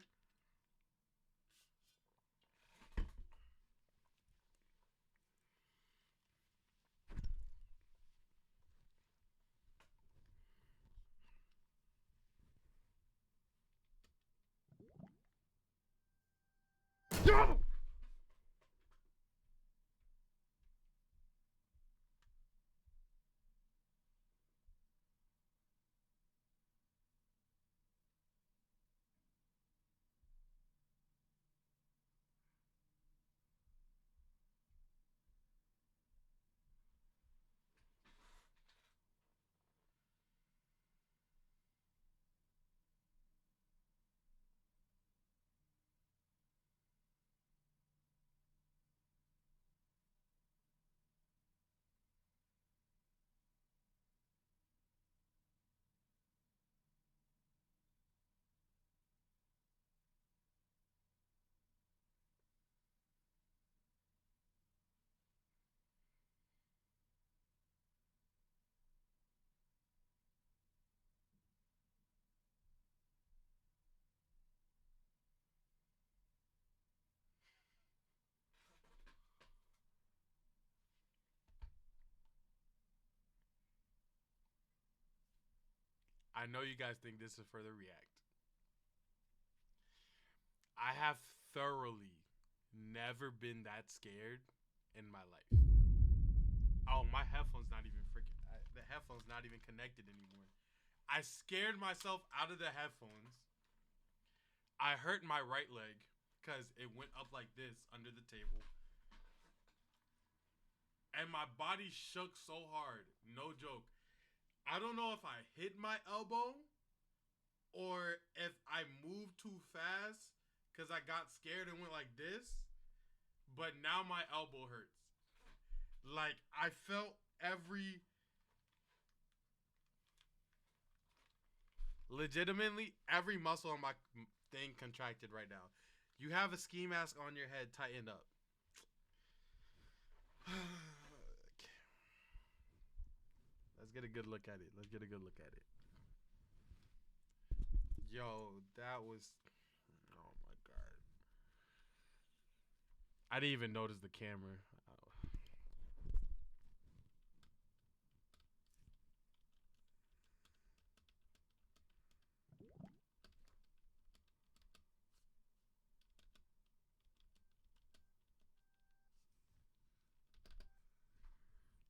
I know you guys think this is for the react. I have thoroughly never been that scared in my life. Oh, my headphone's not even freaking... the headphone's not even connected anymore. I scared myself out of the headphones. I hurt my right leg because it went up like this under the table. And my body shook so hard. No joke. I don't know if I hit my elbow or if I moved too fast because I got scared and went like this. But now my elbow hurts. Like, I felt legitimately every muscle on my thing contracted right now. You have a ski mask on your head, tighten up. Let's get a good look at it. Yo, that was... Oh, my God. I didn't even notice the camera.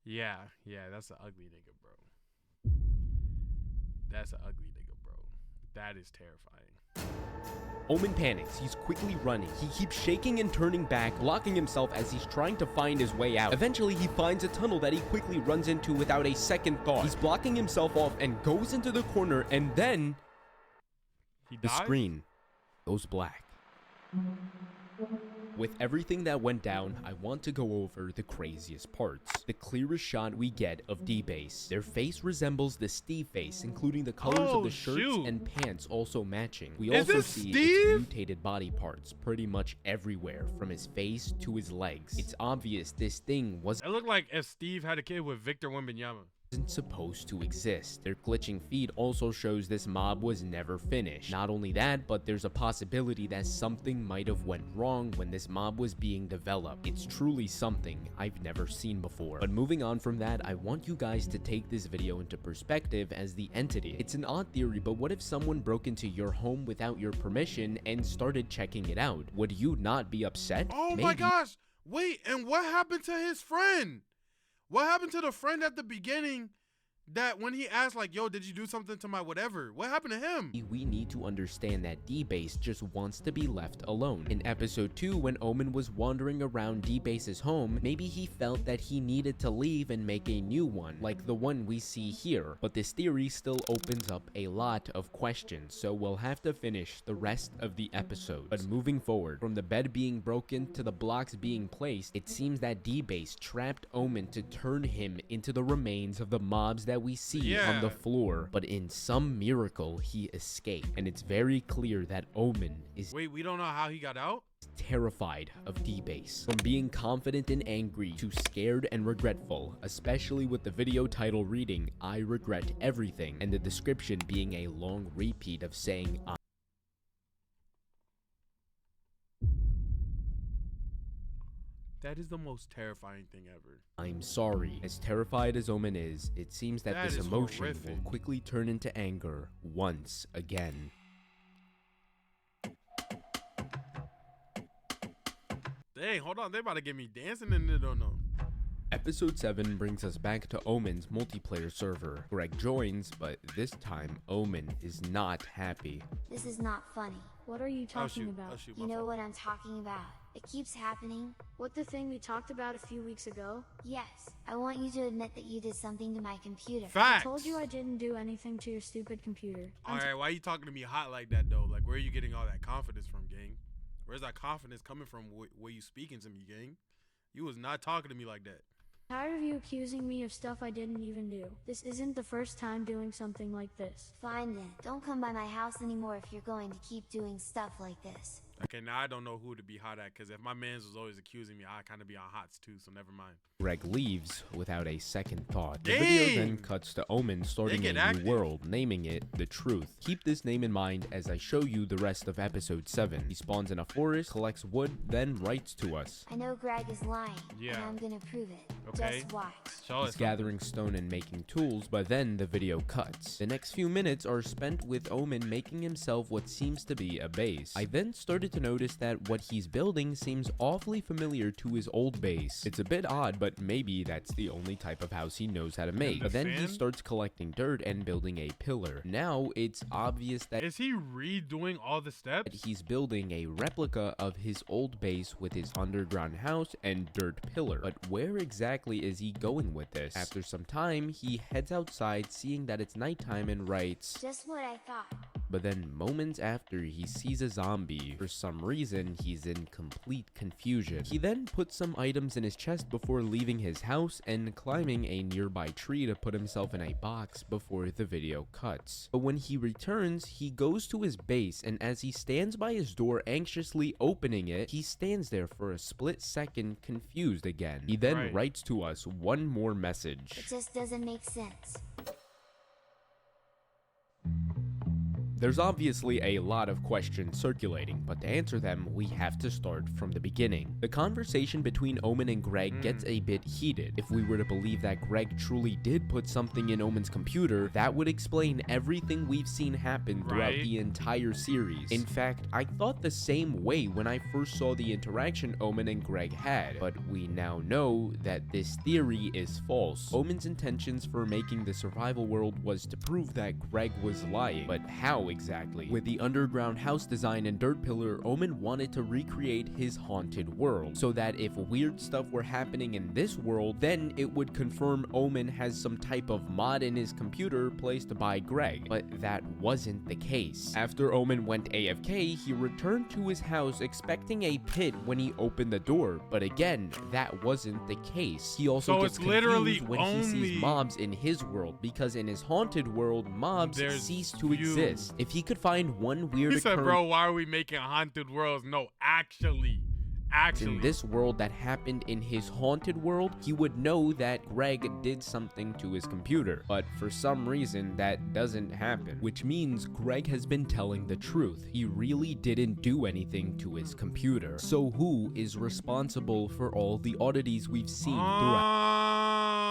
Yeah, that's an ugly nigga, bro. That is terrifying. Omen panics. He's quickly running. He keeps shaking and turning back, blocking himself as he's trying to find his way out. Eventually, he finds a tunnel that he quickly runs into without a second thought. He's blocking himself off and goes into the corner, and then the screen goes black. With everything that went down, I want to go over the craziest parts. The clearest shot we get of D-Base. Their face resembles the Steve face, including the colors of the shirts and pants also matching. We also see its mutated body parts pretty much everywhere, from his face to his legs. It's obvious this thing was— It looked like if Steve had a kid with Victor Wembanyama. Isn't supposed to exist. Their glitching feed also shows this mob was never finished. Not only that, but there's a possibility that something might have went wrong when this mob was being developed. It's truly something I've never seen before. But moving on from that, I want you guys to take this video into perspective as the entity. It's an odd theory, but what if someone broke into your home without your permission and started checking it out? Would you not be upset? Oh my gosh! Wait, and what happened to his friend? What happened to the friend at the beginning that when he asked like, yo, did you do something to my whatever? What happened to him? We need to understand that D-Base just wants to be left alone. In episode 2, when Omen was wandering around D-Base's home, maybe he felt that he needed to leave and make a new one, like the one we see here. But this theory still opens up a lot of questions, so we'll have to finish the rest of the episode. But moving forward, from the bed being broken to the blocks being placed, it seems that D-Base trapped Omen to turn him into the remains of the mobs that we see on the floor, but in some miracle he escaped, and it's very clear that Omen is— Wait, we don't know how he got out? Terrified of D-Base. From being confident and angry to scared and regretful, especially with the video title reading, "I regret everything," and the description being a long repeat of saying That is the most terrifying thing ever. "I'm sorry." As terrified as Omen is, it seems that this emotion will quickly turn into anger once again. Dang, hold on. They about to get me dancing and they don't know. Episode 7 brings us back to Omen's multiplayer server. Greg joins, but this time Omen is not happy. This is not funny. What are you talking about? You know what I'm talking about. It keeps happening. What, the thing we talked about a few weeks ago? Yes. I want you to admit that you did something to my computer. Facts. I told you I didn't do anything to your stupid computer. Alright, why are you talking to me hot like that though? Like, where are you getting all that confidence from, gang? Where's that confidence coming from where you speaking to me, gang? You was not talking to me like that. Tired of you accusing me of stuff I didn't even do. This isn't the first time doing something like this. Fine then. Don't come by my house anymore if you're going to keep doing stuff like this. Okay, now I don't know who to be hot at, because if my mans was always accusing me, I kind of be on hots too, so never mind. Greg leaves without a second thought. The video then cuts to Omen starting a new world, naming it The Truth. Keep this name in mind as I show you the rest of episode 7. He spawns in a forest, collects wood, then writes to us. I know Greg is lying, and I'm gonna prove it. Just watch. He's gathering stone and making tools, but then the video cuts. The next few minutes are spent with Omen making himself what seems to be a base. I then started to notice that what he's building seems awfully familiar to his old base. It's a bit odd, but maybe that's the only type of house he knows how to make. But then he starts collecting dirt and building a pillar. Now it's obvious that— Is he redoing all the steps? He's building a replica of his old base with his underground house and dirt pillar. But where exactly is he going with this? After some time, he heads outside, seeing that it's nighttime, and writes, "Just what I thought." But then moments after, he sees a zombie. For some reason, he's in complete confusion. He then puts some items in his chest before leaving his house and climbing a nearby tree to put himself in a box before the video cuts. But when he returns, he goes to his base, and as he stands by his door anxiously opening it, he stands there for a split second confused again. He then writes to us one more message. It just doesn't make sense. There's obviously a lot of questions circulating, but to answer them, we have to start from the beginning. The conversation between Omen and Greg gets a bit heated. If we were to believe that Greg truly did put something in Omen's computer, that would explain everything we've seen happen throughout the entire series. In fact, I thought the same way when I first saw the interaction Omen and Greg had, but we now know that this theory is false. Omen's intentions for making the survival world was to prove that Greg was lying, but how exactly. With the underground house design and dirt pillar, Omen wanted to recreate his haunted world, so that if weird stuff were happening in this world, then it would confirm Omen has some type of mod in his computer placed by Greg. But that wasn't the case. After Omen went AFK, he returned to his house expecting a pit when he opened the door, but again, that wasn't the case. He also gets confused when he sees mobs in his world, because in his haunted world, mobs cease to exist. If he could find one weird occurrence, he said, bro, why are we making haunted worlds? No, actually, in this world that happened in his haunted world, he would know that Greg did something to his computer. But for some reason, that doesn't happen, which means Greg has been telling the truth. He really didn't do anything to his computer. So who is responsible for all the oddities we've seen throughout?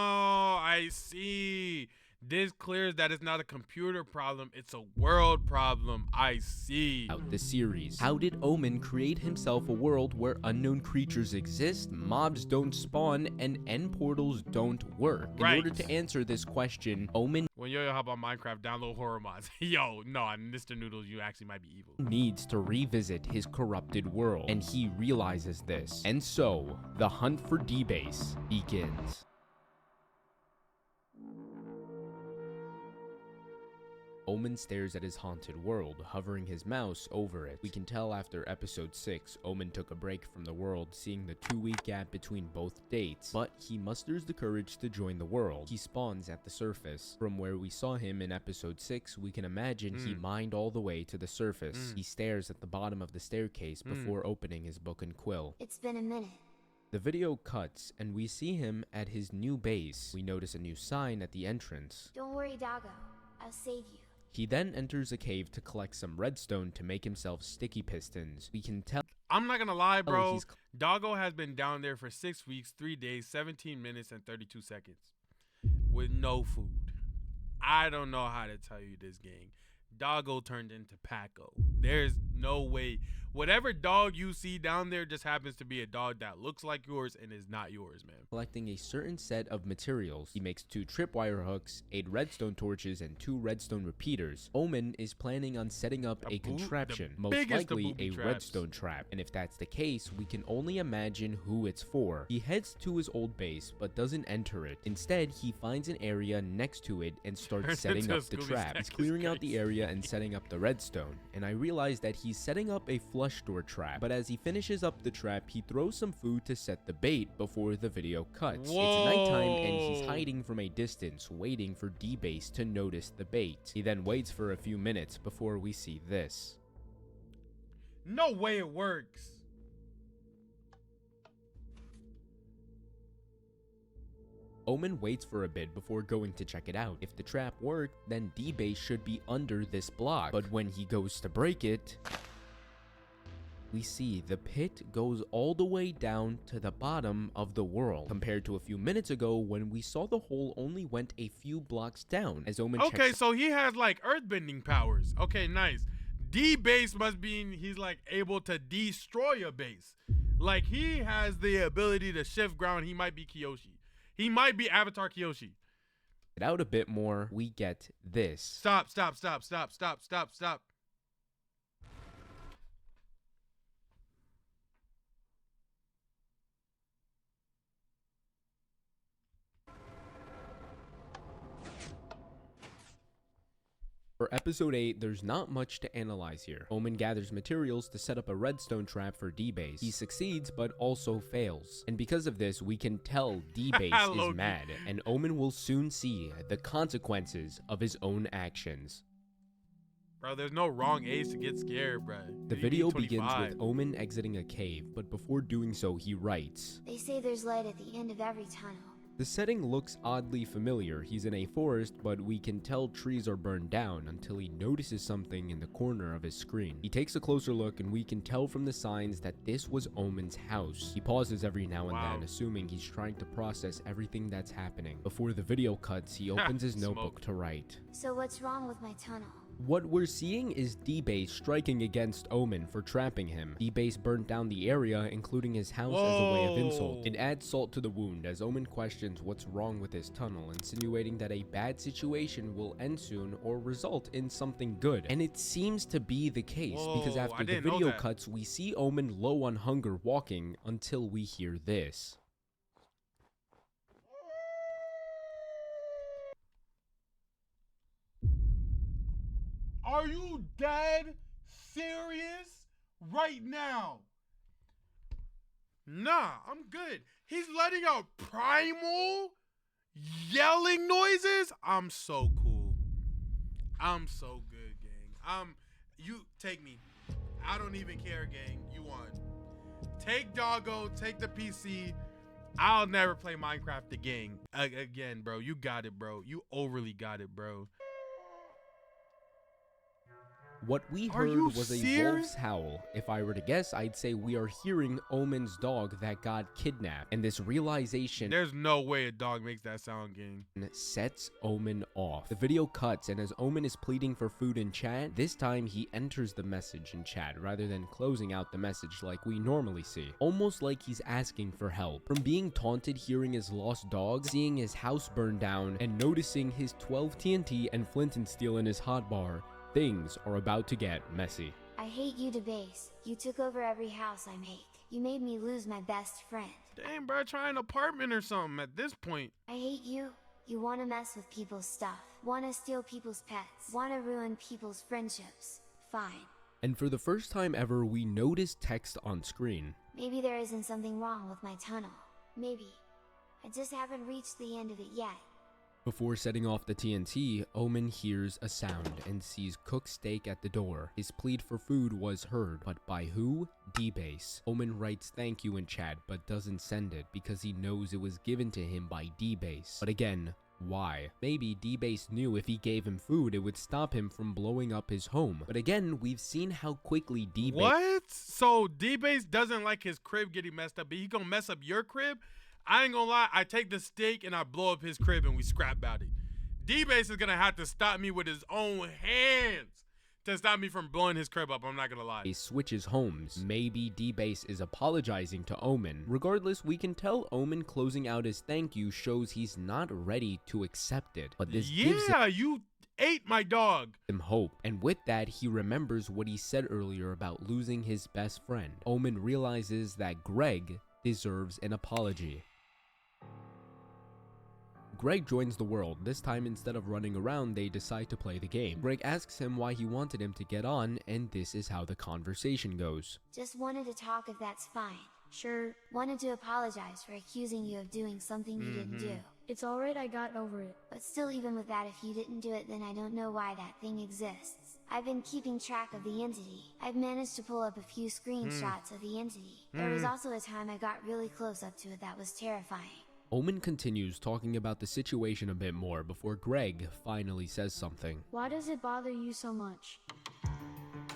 Oh, I see. This clears that it's not a computer problem, it's a world problem. I see. The series. How did Omen create himself a world where unknown creatures exist, mobs don't spawn, and end portals don't work? In order to answer this question, Omen when yo hop on Minecraft, download horror mods. Yo, no, Mr. Noodles, you actually might be evil. Needs to revisit his corrupted world, and he realizes this. And so, the hunt for D-Base begins. Omen stares at his haunted world, hovering his mouse over it. We can tell after episode 6, Omen took a break from the world, seeing the 2-week gap between both dates, but he musters the courage to join the world. He spawns at the surface. From where we saw him in episode 6, we can imagine he mined all the way to the surface. He stares at the bottom of the staircase before opening his book and quill. It's been a minute. The video cuts, and we see him at his new base. We notice a new sign at the entrance. Don't worry, Doggo. I'll save you. He then enters a cave to collect some redstone to make himself sticky pistons. We can tell. I'm not gonna lie, bro. Doggo has been down there for 6 weeks, 3 days, 17 minutes, and 32 seconds with no food. I don't know how to tell you this, gang. Doggo turned into Paco. There's no way. Whatever dog you see down there just happens to be a dog that looks like yours and is not yours, man. Collecting a certain set of materials. He makes 2 tripwire hooks, 8 redstone torches, and 2 redstone repeaters. Omen is planning on setting up a contraption, most likely a redstone trap. And if that's the case, we can only imagine who it's for. He heads to his old base, but doesn't enter it. Instead, he finds an area next to it and starts setting up the trap. He's clearing out the area and setting up the redstone. And I realize that he's setting up a flush door trap, but as he finishes up the trap, he throws some food to set the bait before the video cuts. It's nighttime and he's hiding from a distance, waiting for D-Base to notice the bait. He then waits for a few minutes before we see this. No way it works. Omen waits for a bit before going to check it out. If the trap worked, then D-Base should be under this block, but when he goes to break it, we see the pit goes all the way down to the bottom of the world, compared to a few minutes ago when we saw the hole only went a few blocks down. As Omen checks, so he has like earthbending powers. Okay, nice. D-Base must be he's like able to destroy a base. Like he has the ability to shift ground. He might be Kyoshi. He might be Avatar Kyoshi. It out a bit more, we get this. Stop. For episode 8, there's not much to analyze here. Omen gathers materials to set up a redstone trap for D-Base. He succeeds, but also fails. And because of this, we can tell D-Base is mad, and Omen will soon see the consequences of his own actions. Bro, there's no wrong age to get scared, bro. The video begins with Omen exiting a cave, but before doing so, he writes, They say there's light at the end of every tunnel. The setting looks oddly familiar. He's in a forest, but we can tell trees are burned down until he notices something in the corner of his screen. He takes a closer look, and we can tell from the signs that this was Omen's house. He pauses every now and then, assuming he's trying to process everything that's happening. Before the video cuts, he opens his notebook to write. So what's wrong with my tunnel? What we're seeing is D-Base striking against Omen for trapping him. D-Base burnt down the area, including his house, as a way of insult. It adds salt to the wound as Omen questions what's wrong with his tunnel, insinuating that a bad situation will end soon or result in something good. And it seems to be the case, because after the video cuts, we see Omen low on hunger walking until we hear this. Are you dead serious right now? Nah, I'm good. He's letting out primal yelling noises. I'm so cool. I'm so good, gang. You take me. I don't even care, gang. You won. Take Doggo, take the PC. I'll never play Minecraft again, bro. You got it, bro. You overly got it, bro. What we heard was a wolf's howl. If I were to guess, I'd say we are hearing Omen's dog that got kidnapped. And this realization, there's no way a dog makes that sound, gang, sets Omen off. The video cuts, and as Omen is pleading for food in chat, this time he enters the message in chat rather than closing out the message like we normally see. Almost like he's asking for help. From being taunted hearing his lost dog, seeing his house burn down, and noticing his 12 TNT and flint and steel in his hotbar, things are about to get messy. I hate you, D-Base. You took over every house I make. You made me lose my best friend. Damn, bro, try an apartment or something at this point. I hate you. You want to mess with people's stuff. Want to steal people's pets. Want to ruin people's friendships. Fine. And for the first time ever, we notice text on screen. Maybe there isn't something wrong with my tunnel. Maybe. I just haven't reached the end of it yet. Before setting off the TNT, Omen hears a sound and sees cooked steak at the door. His plead for food was heard, but by who? D-Base. Omen writes thank you in chat, but doesn't send it because he knows it was given to him by D-Base. But again, why? Maybe D-Base knew if he gave him food, it would stop him from blowing up his home. But again, we've seen how quickly D-Base... What? So D-Base doesn't like his crib getting messed up, but he gonna mess up your crib? I ain't gonna lie, I take the steak and I blow up his crib and we scrap about it. D-Base is gonna have to stop me with his own hands to stop me from blowing his crib up, I'm not gonna lie. He switches homes. Maybe D-Base is apologizing to Omen. Regardless, we can tell Omen closing out his thank you shows he's not ready to accept it. But this gives him... you ate my dog. Him hope. And with that, he remembers what he said earlier about losing his best friend. Omen realizes that Greg deserves an apology. Greg joins the world. This time, instead of running around, they decide to play the game. Greg asks him why he wanted him to get on, and this is how the conversation goes. Just wanted to talk if that's fine. Sure. Wanted to apologize for accusing you of doing something you didn't do. It's alright, I got over it. But still, even with that, if you didn't do it, then I don't know why that thing exists. I've been keeping track of the entity. I've managed to pull up a few screenshots of the entity. There was also a time I got really close up to it that was terrifying. Omen continues talking about the situation a bit more before Greg finally says something. Why does it bother you so much?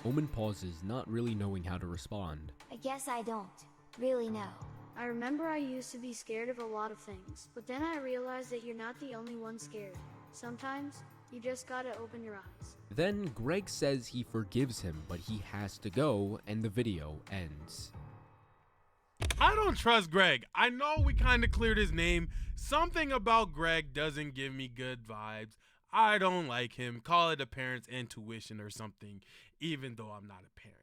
Omen pauses, not really knowing how to respond. I guess I don't really know. I remember I used to be scared of a lot of things, but then I realized that you're not the only one scared. Sometimes, you just gotta open your eyes. Then Greg says he forgives him, but he has to go, and the video ends. I don't trust Greg. I know we kind of cleared his name. Something about Greg doesn't give me good vibes. I don't like him. Call it a parent's intuition or something, even though I'm not a parent.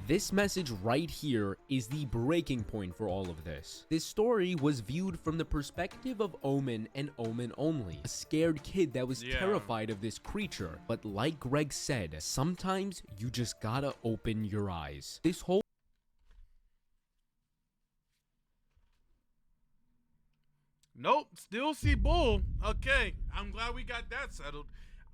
This message right here is the breaking point for all of this. This story was viewed from the perspective of Omen and Omen only. A scared kid that was terrified of this creature. But like Greg said, sometimes you just gotta open your eyes. This whole... Nope, still see bull. Okay, I'm glad we got that settled.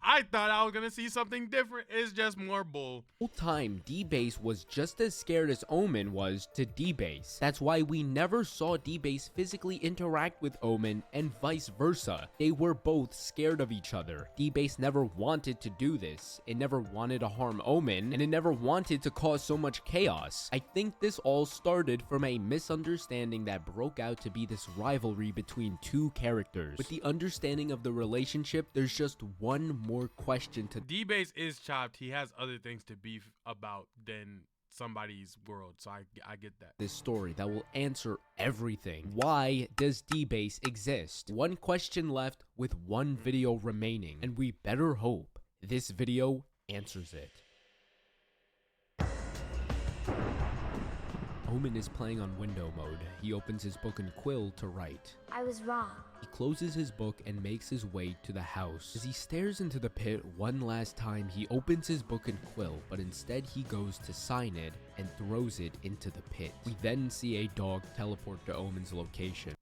I thought I was gonna see something different. It's just more bull. Whole time, D-Base was just as scared as Omen was to D-Base. That's why we never saw D-Base physically interact with Omen and vice versa. They were both scared of each other. D-Base never wanted to do this. It never wanted to harm Omen, and it never wanted to cause so much chaos. I think this all started from a misunderstanding that broke out to be this rivalry between two characters. With the understanding of the relationship, there's just one more more question to D-Base is chopped. He has other things to beef about than somebody's world, so I get that. this story that will answer everything. Why does D-Base exist? One question left with one video remaining, and we better hope this video answers it. Omen is playing on window mode. He opens his book and quill to write. I was wrong. He closes his book and makes his way to the house. As he stares into the pit one last time, he opens his book and quill, but instead he goes to sign it and throws it into the pit. We then see a dog teleport to Omen's location.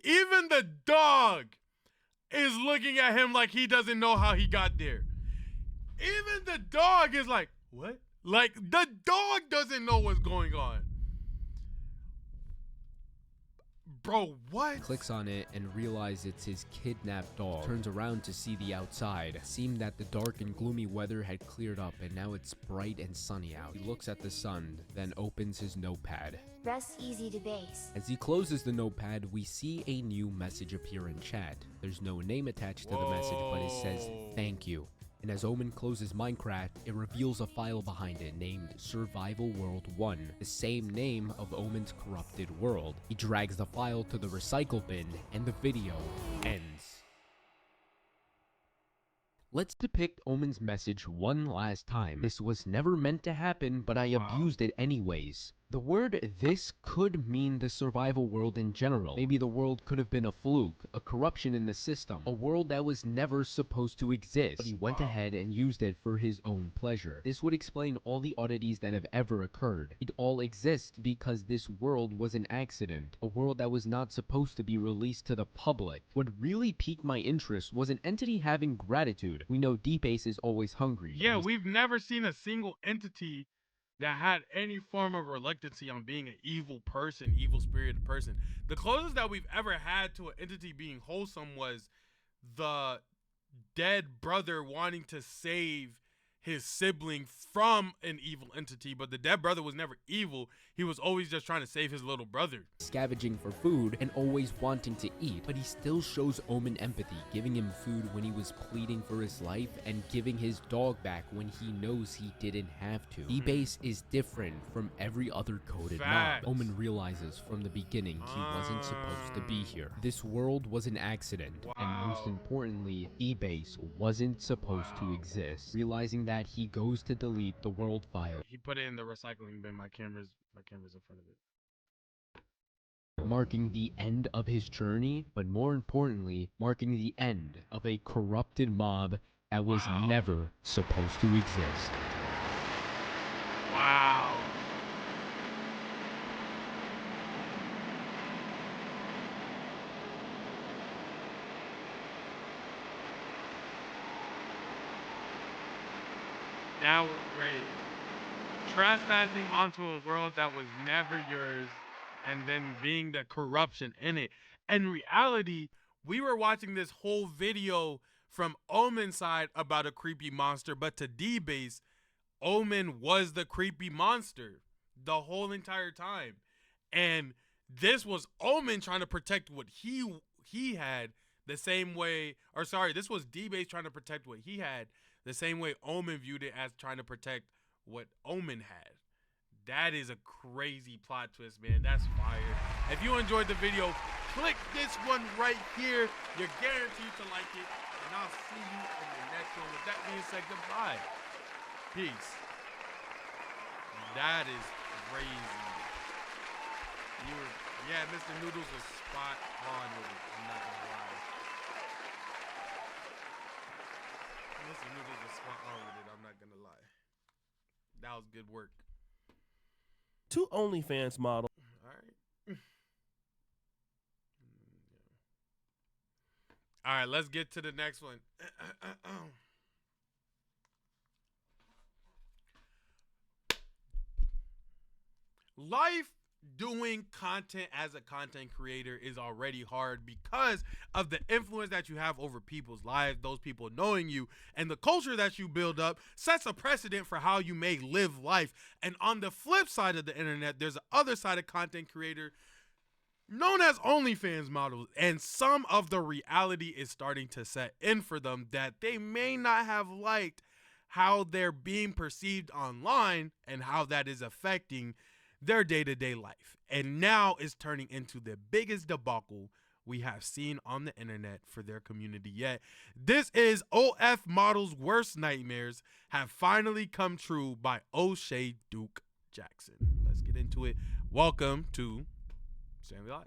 Even the dog is looking at him like he doesn't know how he got there. Even the dog is like, what? Like, the dog doesn't know what's going on. Bro, what? Clicks on it and realizes it's his kidnapped dog. Turns around to see the outside. It seemed that the dark and gloomy weather had cleared up and now it's bright and sunny out. He looks at the sun, then opens his notepad. Rest easy to base. As he closes the notepad, we see a new message appear in chat. There's no name attached to the message, but it says, "Thank you." And as Omen closes Minecraft, it reveals a file behind it named Survival World 1, the same name of Omen's corrupted world. He drags the file to the recycle bin, and the video ends. Let's depict Omen's message one last time. This was never meant to happen, but I abused it anyways. The word "this" could mean the survival world in general. Maybe the world could have been a fluke, a corruption in the system, a world that was never supposed to exist, but he went ahead and used it for his own pleasure. This would explain all the oddities that have ever occurred. It all exists because this world was an accident, a world that was not supposed to be released to the public. What really piqued my interest was an entity having gratitude. We know D-Base is always hungry. Yeah, we've never seen a single entity that had any form of reluctancy on being an evil person, evil spirited person. The closest that we've ever had to an entity being wholesome was the dead brother wanting to save his sibling from an evil entity, but the dead brother was never evil. He was always just trying to save his little brother. Scavenging for food and always wanting to eat, but he still shows Omen empathy, giving him food when he was pleading for his life and giving his dog back when he knows he didn't have to. D-Base is different from every other coded mob. Omen realizes from the beginning he wasn't supposed to be here. This world was an accident, and most importantly, D-Base wasn't supposed to exist. Realizing that, he goes to delete the world file. He put it in the recycling bin. My camera's in front of it. Marking the end of his journey, but more importantly, marking the end of a corrupted mob that was never supposed to exist. Wow. That was great. Trespassing onto a world that was never yours and then being the corruption in it. In reality, we were watching this whole video from Omen's side about a creepy monster, but to D-Base, Omen was the creepy monster the whole entire time. And this was Omen trying to protect what he had the same way, or sorry, this was D-Base trying to protect what he had the same way Omen viewed it as trying to protect what Omen had. That is a crazy plot twist, man. That's fire. If you enjoyed the video, click this one right here. You're guaranteed to like it. And I'll see you in the next one. With that being said, goodbye. Peace. That is crazy. Yeah, Mr. Noodles was spot on with it. I'm not gonna lie. Mr. Noodles was spot on with it. I'm not gonna lie. That was good work. Two OnlyFans model. All right. All right, let's get to the next one. Life doing content as a content creator is already hard because of the influence that you have over people's lives, those people knowing you, and the culture that you build up sets a precedent for how you may live life. And on the flip side of the internet, there's the other side of content creator known as OnlyFans models, and some of the reality is starting to set in for them that they may not have liked how they're being perceived online and how that is affecting their day-to-day life. And now is turning into the biggest debacle we have seen on the internet for their community yet. This is OF models' worst nightmares have finally come true by O'Shea Duke Jackson. Let's get into it. Welcome to Stanley Live.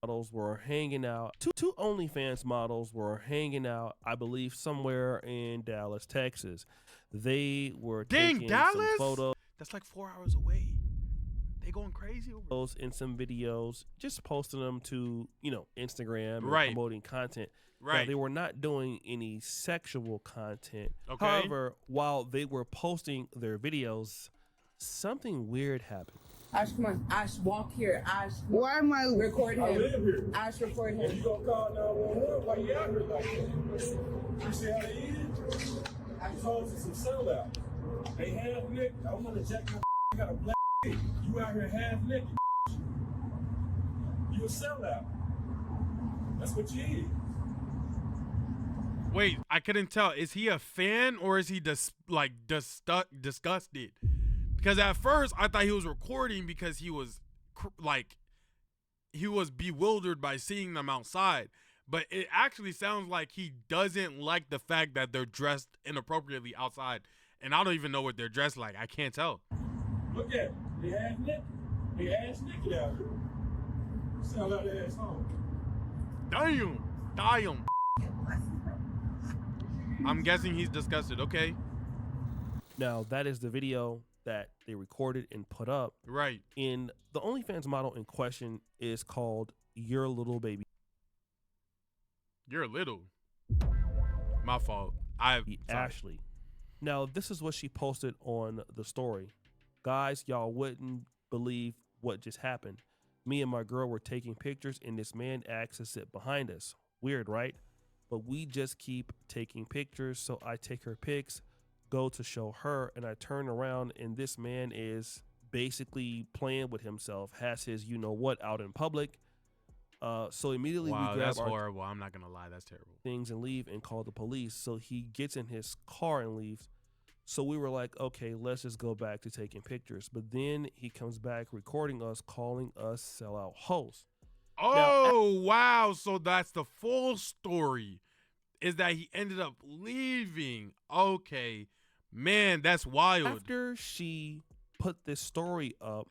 Models were hanging out. Two OnlyFans models were hanging out, I believe, somewhere in Dallas, Texas. They were taking some photos. That's like 4 hours away. They going crazy over those in some videos, just posting them to, Instagram and promoting content. Right. Now, they were not doing any sexual content. Okay. However, while they were posting their videos, something weird happened. Ash, come on. Ash, walk here. Ash, why am I recording him? Ash, record him. You gonna call 911? Why you out here like that? You see how they is? I told you some sellout. They half naked. I wanna jack my I got a black dick. You out here half naked. You a sellout. That's what you is. Wait, I couldn't tell. Is he a fan or is he disgusted? Because at first I thought he was recording because he was bewildered by seeing them outside. But it actually sounds like he doesn't like the fact that they're dressed inappropriately outside. And I don't even know what they're dressed like. I can't tell. Look at it. They ass naked. They ass naked out here. Sell out their ass home. Damn. I'm guessing he's disgusted. Okay. Now, that is the video that they recorded and put up. Right. In the OnlyFans model in question is called Your Little Baby. You're little. My fault. Ashley. Now, this is what she posted on the story. Guys, y'all wouldn't believe what just happened. Me and my girl were taking pictures and this man asked to sit behind us. Weird, right? But we just keep taking pictures. So I take her pics, go to show her, and I turn around and this man is basically playing with himself, has his you-know-what out in public. So immediately we grab that's our horrible. I'm not going to lie. That's terrible. Things and leave and call the police. So he gets in his car and leaves. So we were like, okay, let's just go back to taking pictures. But then he comes back recording us, calling us sellout hoes. Oh, now, wow. So that's the full story, is that he ended up leaving. Okay. Man, that's wild. After she put this story up,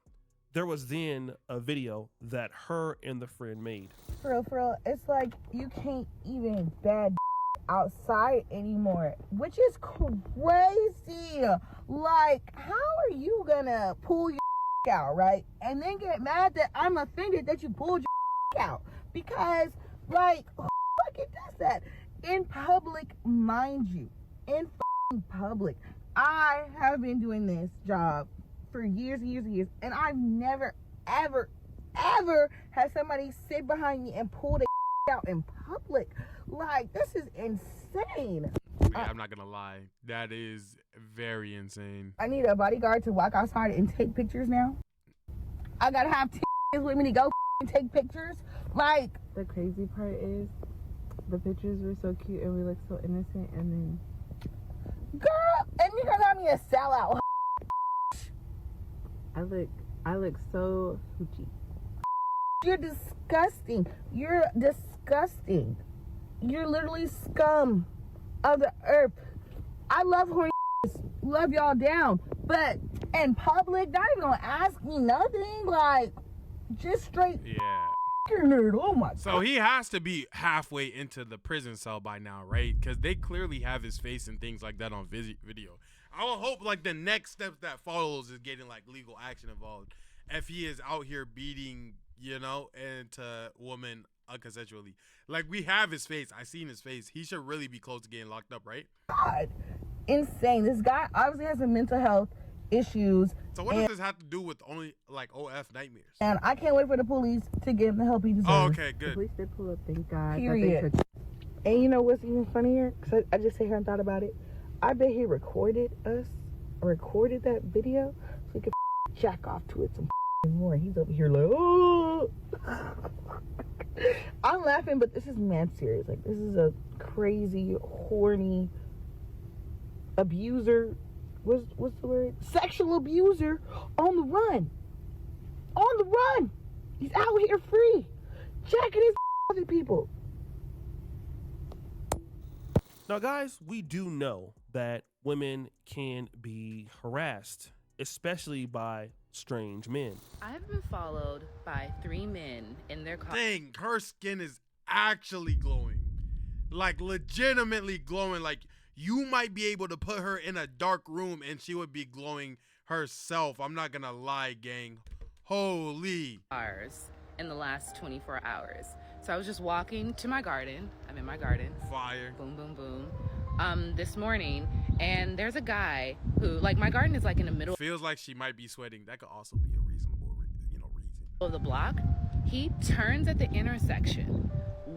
there was then a video that her and the friend made. For real, it's like you can't even bad outside anymore, which is crazy. Like, how are you gonna pull your out, right? And then get mad that I'm offended that you pulled your out. Because, like, who fucking does that? In public, mind you. In public. I have been doing this job for years and years and years, and I've never, ever had somebody sit behind me and pull the out in public. Like, this is insane. Yeah, I'm not gonna lie, that is very insane. I need a bodyguard to walk outside and take pictures now. I gotta have with me to go and take pictures. Like, the crazy part is the pictures were so cute and we looked so innocent, and then girl, and you got me a sellout. I look so hoochie. You're disgusting. You're disgusting. You're literally scum of the earth. I love horny, love y'all down, but in public, not even gonna ask me nothing. Like, just straight. Yeah. Nerd. Oh my God. So he has to be halfway into the prison cell by now, right? Because they clearly have his face and things like that on video. I would hope like the next steps that follows is getting like legal action involved. If he is out here beating, into women unconsensually. Like, we have his face. I seen his face. He should really be close to getting locked up, right? God, insane. This guy obviously has some mental health issues. So what does this have to do with only like OF nightmares? And I can't wait for the police to give him the help he deserves. Oh, okay, good. The police did pull up, thank God. Period. And you know what's even funnier? Because I just sat here and thought about it. I bet he recorded that video so he could jack off to it some more. He's over here like, oh. I'm laughing, but this is mad serious. Like, this is a crazy, horny abuser. What's the word? Sexual abuser on the run. On the run. He's out here free, jacking his other people. Now, guys, we do know that women can be harassed, especially by strange men. I've been followed by 3 men in their car. Dang, her skin is actually glowing. Like, legitimately glowing. Like, you might be able to put her in a dark room and she would be glowing herself. I'm not gonna lie, gang. Holy. In the last 24 hours. So I was just walking to my garden. I'm in my garden. Fire. Boom, boom, boom. This morning, and there's a guy who, like, my garden is like in the middle. Feels like she might be sweating. That could also be a reasonable, reason. Of the block. He turns at the intersection,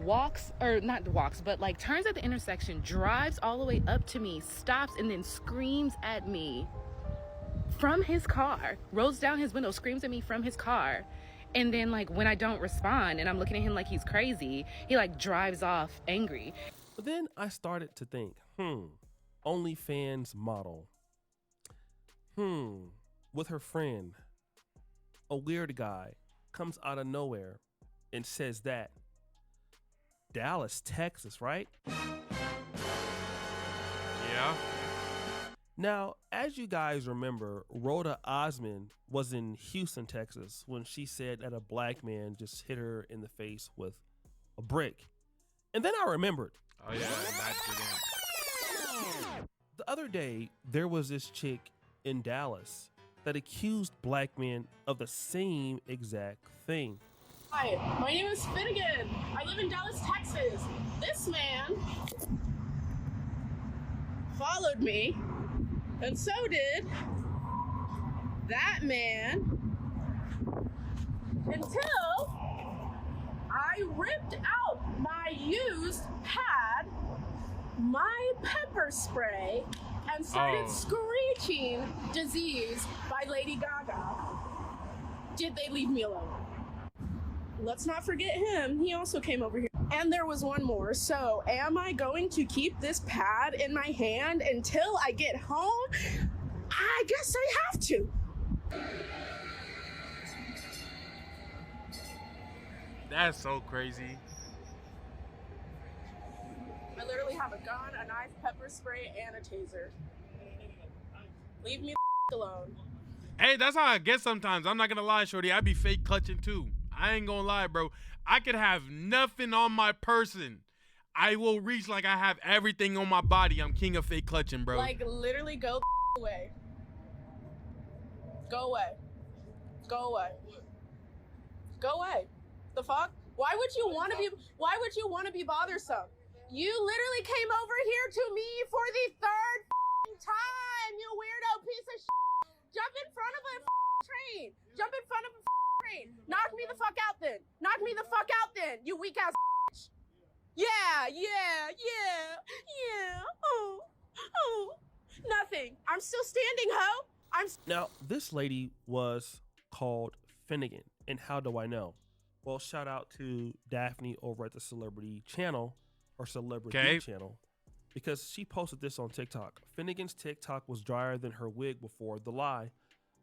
turns at the intersection, drives all the way up to me, stops, and then screams at me from his car, rolls down his window, screams at me from his car. And then, like, when I don't respond and I'm looking at him like he's crazy, he, like, drives off angry. But then I started to think, OnlyFans model. With her friend, a weird guy comes out of nowhere and says that. Dallas, Texas, right? Yeah. Now, as you guys remember, Rhoda Osmond was in Houston, Texas, when she said that a black man just hit her in the face with a brick. And then I remembered. Oh, yeah, that The other day, there was this chick in Dallas that accused black men of the same exact thing. Hi, my name is Finnegan. I live in Dallas, Texas. This man followed me, and so did that man, until I ripped out my used pad, my pepper spray, and started screeching "Disease" by Lady Gaga. Did they leave me alone? Let's not forget him. He also came over here. And there was one more. So am I going to keep this pad in my hand until I get home? I guess I have to. That's so crazy. I literally have a gun, a knife, pepper spray, and a taser. Leave me the alone. Hey, that's how I get sometimes. I'm not gonna lie, shorty. I be fake clutching too. I ain't gonna lie, bro. I could have nothing on my person. I will reach like I have everything on my body. I'm king of fake clutching, bro. Like, literally go away. Go away. Go away. Go away. The fuck? Why would you want to be bothersome? You literally came over here to me for the third time, you weirdo piece of shit. Jump in front of a train. Jump in front of a train. Knock me the fuck out then. Knock me the fuck out then, you weak ass bitch. Yeah. Oh. Nothing. I'm still standing, ho. Now, this lady was called Finnegan. And how do I know? Well, shout out to Daphne over at the Celebrity Channel, or Celebrity Channel, because she posted this on TikTok. Finnegan's TikTok was drier than her wig before the lie.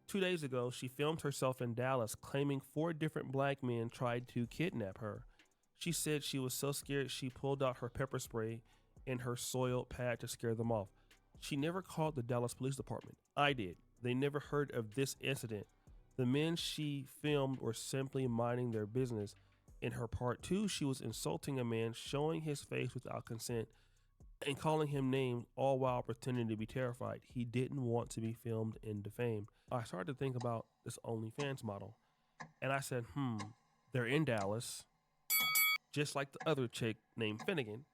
2 days ago, she filmed herself in Dallas claiming 4 different black men tried to kidnap her. She said she was so scared she pulled out her pepper spray and her soiled pad to scare them off. She never called the Dallas Police Department. I did. They never heard of this incident. The men she filmed were simply minding their business. In her part 2, she was insulting a man, showing his face without consent, and calling him names, all while pretending to be terrified. He didn't want to be filmed and defamed. I started to think about this OnlyFans model, and I said, they're in Dallas, just like the other chick named Finnegan.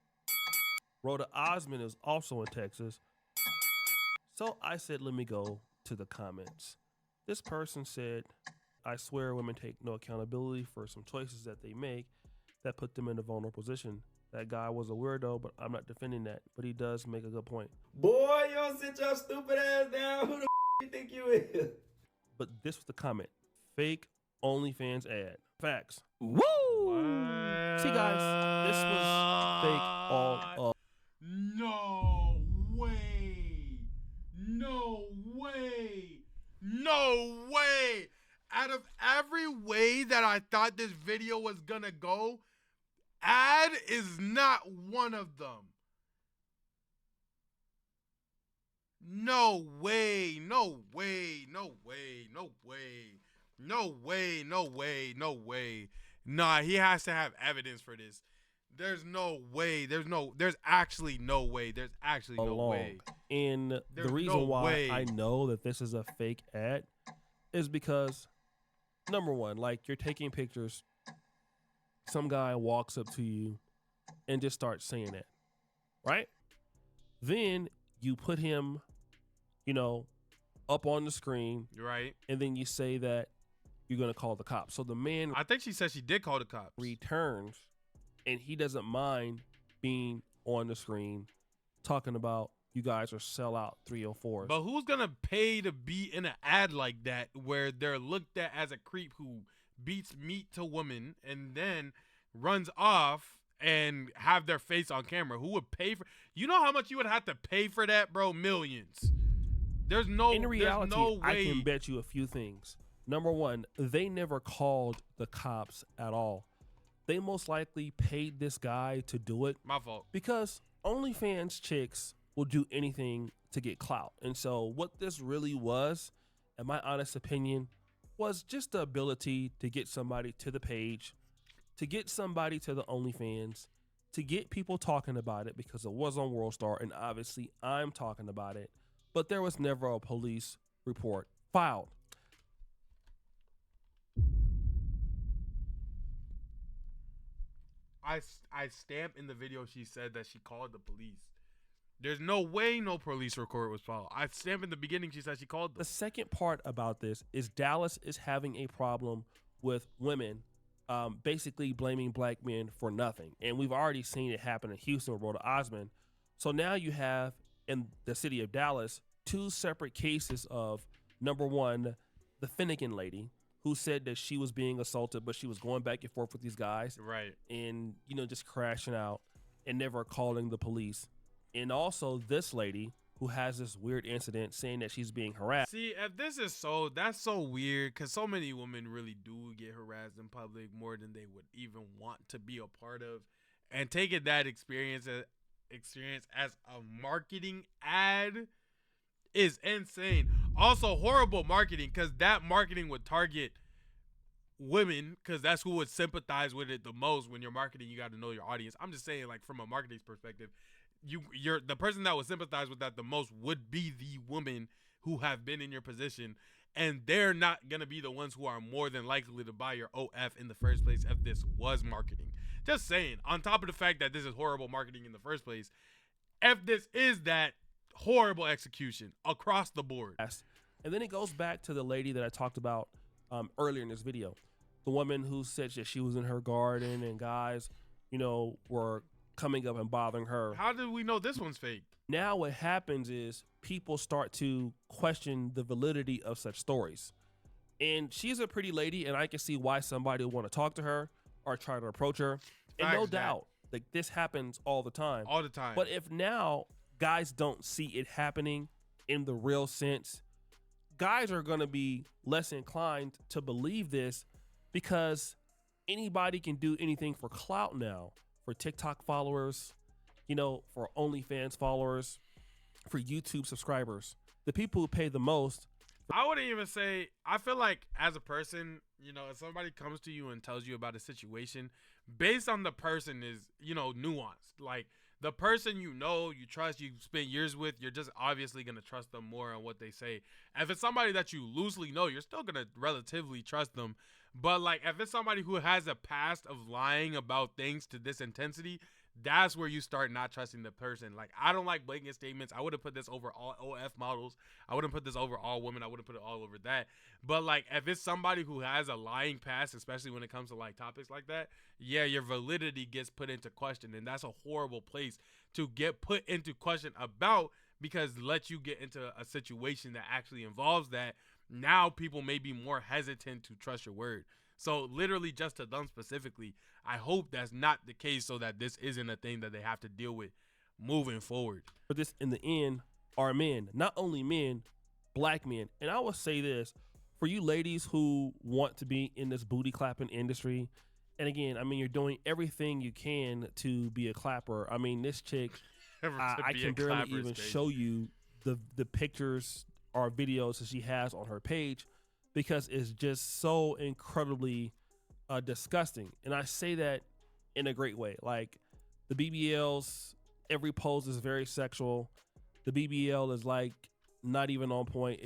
Rhoda Osmond is also in Texas. So I said, let me go to the comments. This person said, I swear women take no accountability for some choices that they make that put them in a vulnerable position. That guy was a weirdo, but I'm not defending that. But he does make a good point. Boy, you don't sit your stupid ass down. Who the you think you is? But this was the comment. Fake OnlyFans ad. Facts. Woo! See, guys, this was fake all up. No way. No way. No way. Out of every way that I thought this video was gonna go, ad is not one of them. No way. No way. No way. No way. No way. No way. No way. Nah, he has to have evidence for this. There's no way. There's actually no way. There's actually no way. And There's the reason no why way. I know that this is a fake ad is because, number one, like, you're taking pictures. Some guy walks up to you and just starts saying that, right? Then you put him, up on the screen. Right. And then you say that you're going to call the cops. So the man, I think she said she did call the cops. Returns, and he doesn't mind being on the screen talking about you guys are sellout 304s. But who's gonna pay to be in an ad like that where they're looked at as a creep who beats meat to women and then runs off and have their face on camera? Who would pay for? You know how much you would have to pay for that, bro? Millions. There's no. In reality, there's no way. I can bet you a few things. Number one, they never called the cops at all. They most likely paid this guy to do it. My fault. Because OnlyFans chicks will do anything to get clout. And so what this really was, in my honest opinion, was just the ability to get somebody to the page, to get somebody to the OnlyFans, to get people talking about it because it was on WorldStar, and obviously I'm talking about it. But there was never a police report filed. I stamped in the video she said that she called the police. There's no way no police report was filed. I stamped in the beginning she said she called them. The second part about this is Dallas is having a problem with women basically blaming black men for nothing. And we've already seen it happen in Houston with Rhoda Osmond. So now you have in the city of Dallas 2 separate cases of, number one, the Finnegan lady, who said that she was being assaulted, but she was going back and forth with these guys. Right. And, just crashing out and never calling the police. And also this lady who has this weird incident saying that she's being harassed. See, if this is that's so weird because so many women really do get harassed in public more than they would even want to be a part of. And taking that experience as a marketing ad is insane. Also horrible marketing because that marketing would target women because that's who would sympathize with it the most. When you're marketing, you got to know your audience. I'm just saying, like, from a marketing perspective, you're the person that would sympathize with that the most would be the women who have been in your position, and they're not gonna be the ones who are more than likely to buy your OF in the first place if this was marketing. Just saying, on top of the fact that this is horrible marketing in the first place, if this is that, horrible execution across the board. And then it goes back to the lady that I talked about earlier in this video, the woman who said that she was in her garden and guys, were coming up and bothering her. How did we know this one's fake? Now what happens is people start to question the validity of such stories. And she's a pretty lady, and I can see why somebody would want to talk to her or try to approach her. And no doubt, like, this happens all the time. All the time. But if now guys don't see it happening in the real sense, guys are going to be less inclined to believe this because anybody can do anything for clout now. For TikTok followers, for OnlyFans followers, for YouTube subscribers. The people who pay the most. I wouldn't even say, I feel like as a person, if somebody comes to you and tells you about a situation, based on the person is, nuanced. Like, the person you trust, you spend years with, you're just obviously going to trust them more on what they say. If it's somebody that you loosely know, you're still going to relatively trust them. But, like, if it's somebody who has a past of lying about things to this intensity, that's where you start not trusting the person. Like, I don't like blanket statements. I wouldn't put this over all OF models. I wouldn't put this over all women. I wouldn't put it all over that. But, like, if it's somebody who has a lying past, especially when it comes to, like, topics like that, yeah, your validity gets put into question. And that's a horrible place to get put into question about, because let you get into a situation that actually involves that. now people may be more hesitant to trust your word. So literally just to them specifically, I hope that's not the case so that this isn't a thing that they have to deal with moving forward. But this in the end are men, not only men, black men. And I will say this, for you ladies who want to be in this booty clapping industry, and again, I mean, you're doing everything you can to be a clapper. I mean, this chick, I can barely even show you the pictures or videos that she has on her page because it's just so incredibly disgusting. And I say that in a great way. Like the BBLs, every pose is very sexual. The BBL is like not even on point.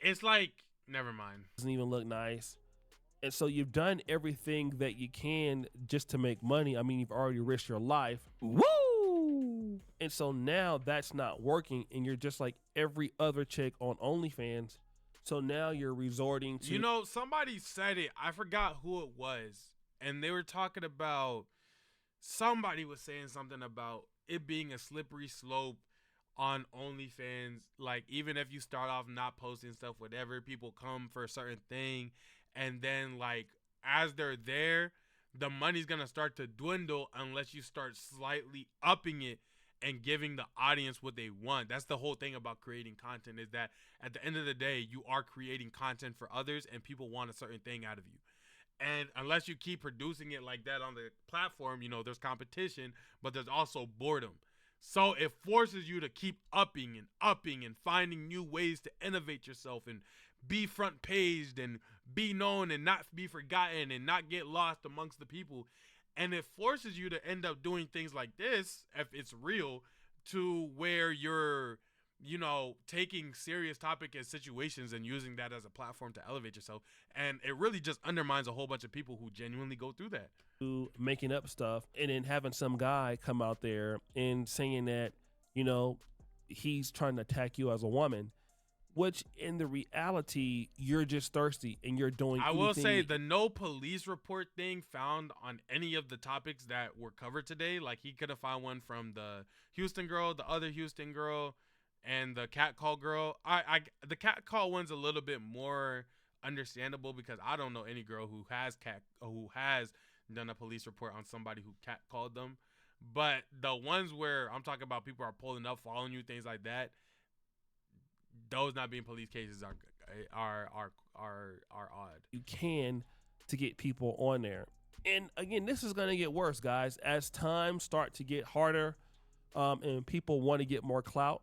It's like, never mind. Doesn't even look nice. And so you've done everything that you can just to make money. I mean, you've already risked your life. Woo! And so now that's not working, and you're just like every other chick on OnlyFans. So now you're resorting to... You know, somebody said it. I forgot who it was. And they were talking about... Somebody was saying something about it being a slippery slope on OnlyFans. Like, even if you start off not posting stuff, whatever, people come for a certain thing. And then, like, as they're there, the money's going to start to dwindle unless you start slightly upping it and giving the audience what they want. That's the whole thing about creating content, is that at the end of the day, you are creating content for others and people want a certain thing out of you. And unless you keep producing it like that on the platform, you know, there's competition, but there's also boredom. So it forces you to keep upping and finding new ways to innovate yourself and be front paged and be known and not be forgotten and not get lost amongst the people. And it forces you to end up doing things like this, if it's real, to where you're, you know, taking serious topic and situations and using that as a platform to elevate yourself. And it really just undermines a whole bunch of people who genuinely go through that. Making up stuff and then having some guy come out there and saying that, you know, he's trying to attack you as a woman, which in the reality, you're just thirsty and you're doing I will say the no police report thing found on any of the topics that were covered today. Like, he could have found one from the Houston girl, the other Houston girl, and the catcall girl. The catcall one's a little bit more understandable because I don't know any girl who has done a police report on somebody who catcalled them. But the ones where I'm talking about people are pulling up, following you, things like that, those not being police cases are odd. You can to get people on there. And again, this is going to get worse, guys, as times start to get harder, and people want to get more clout,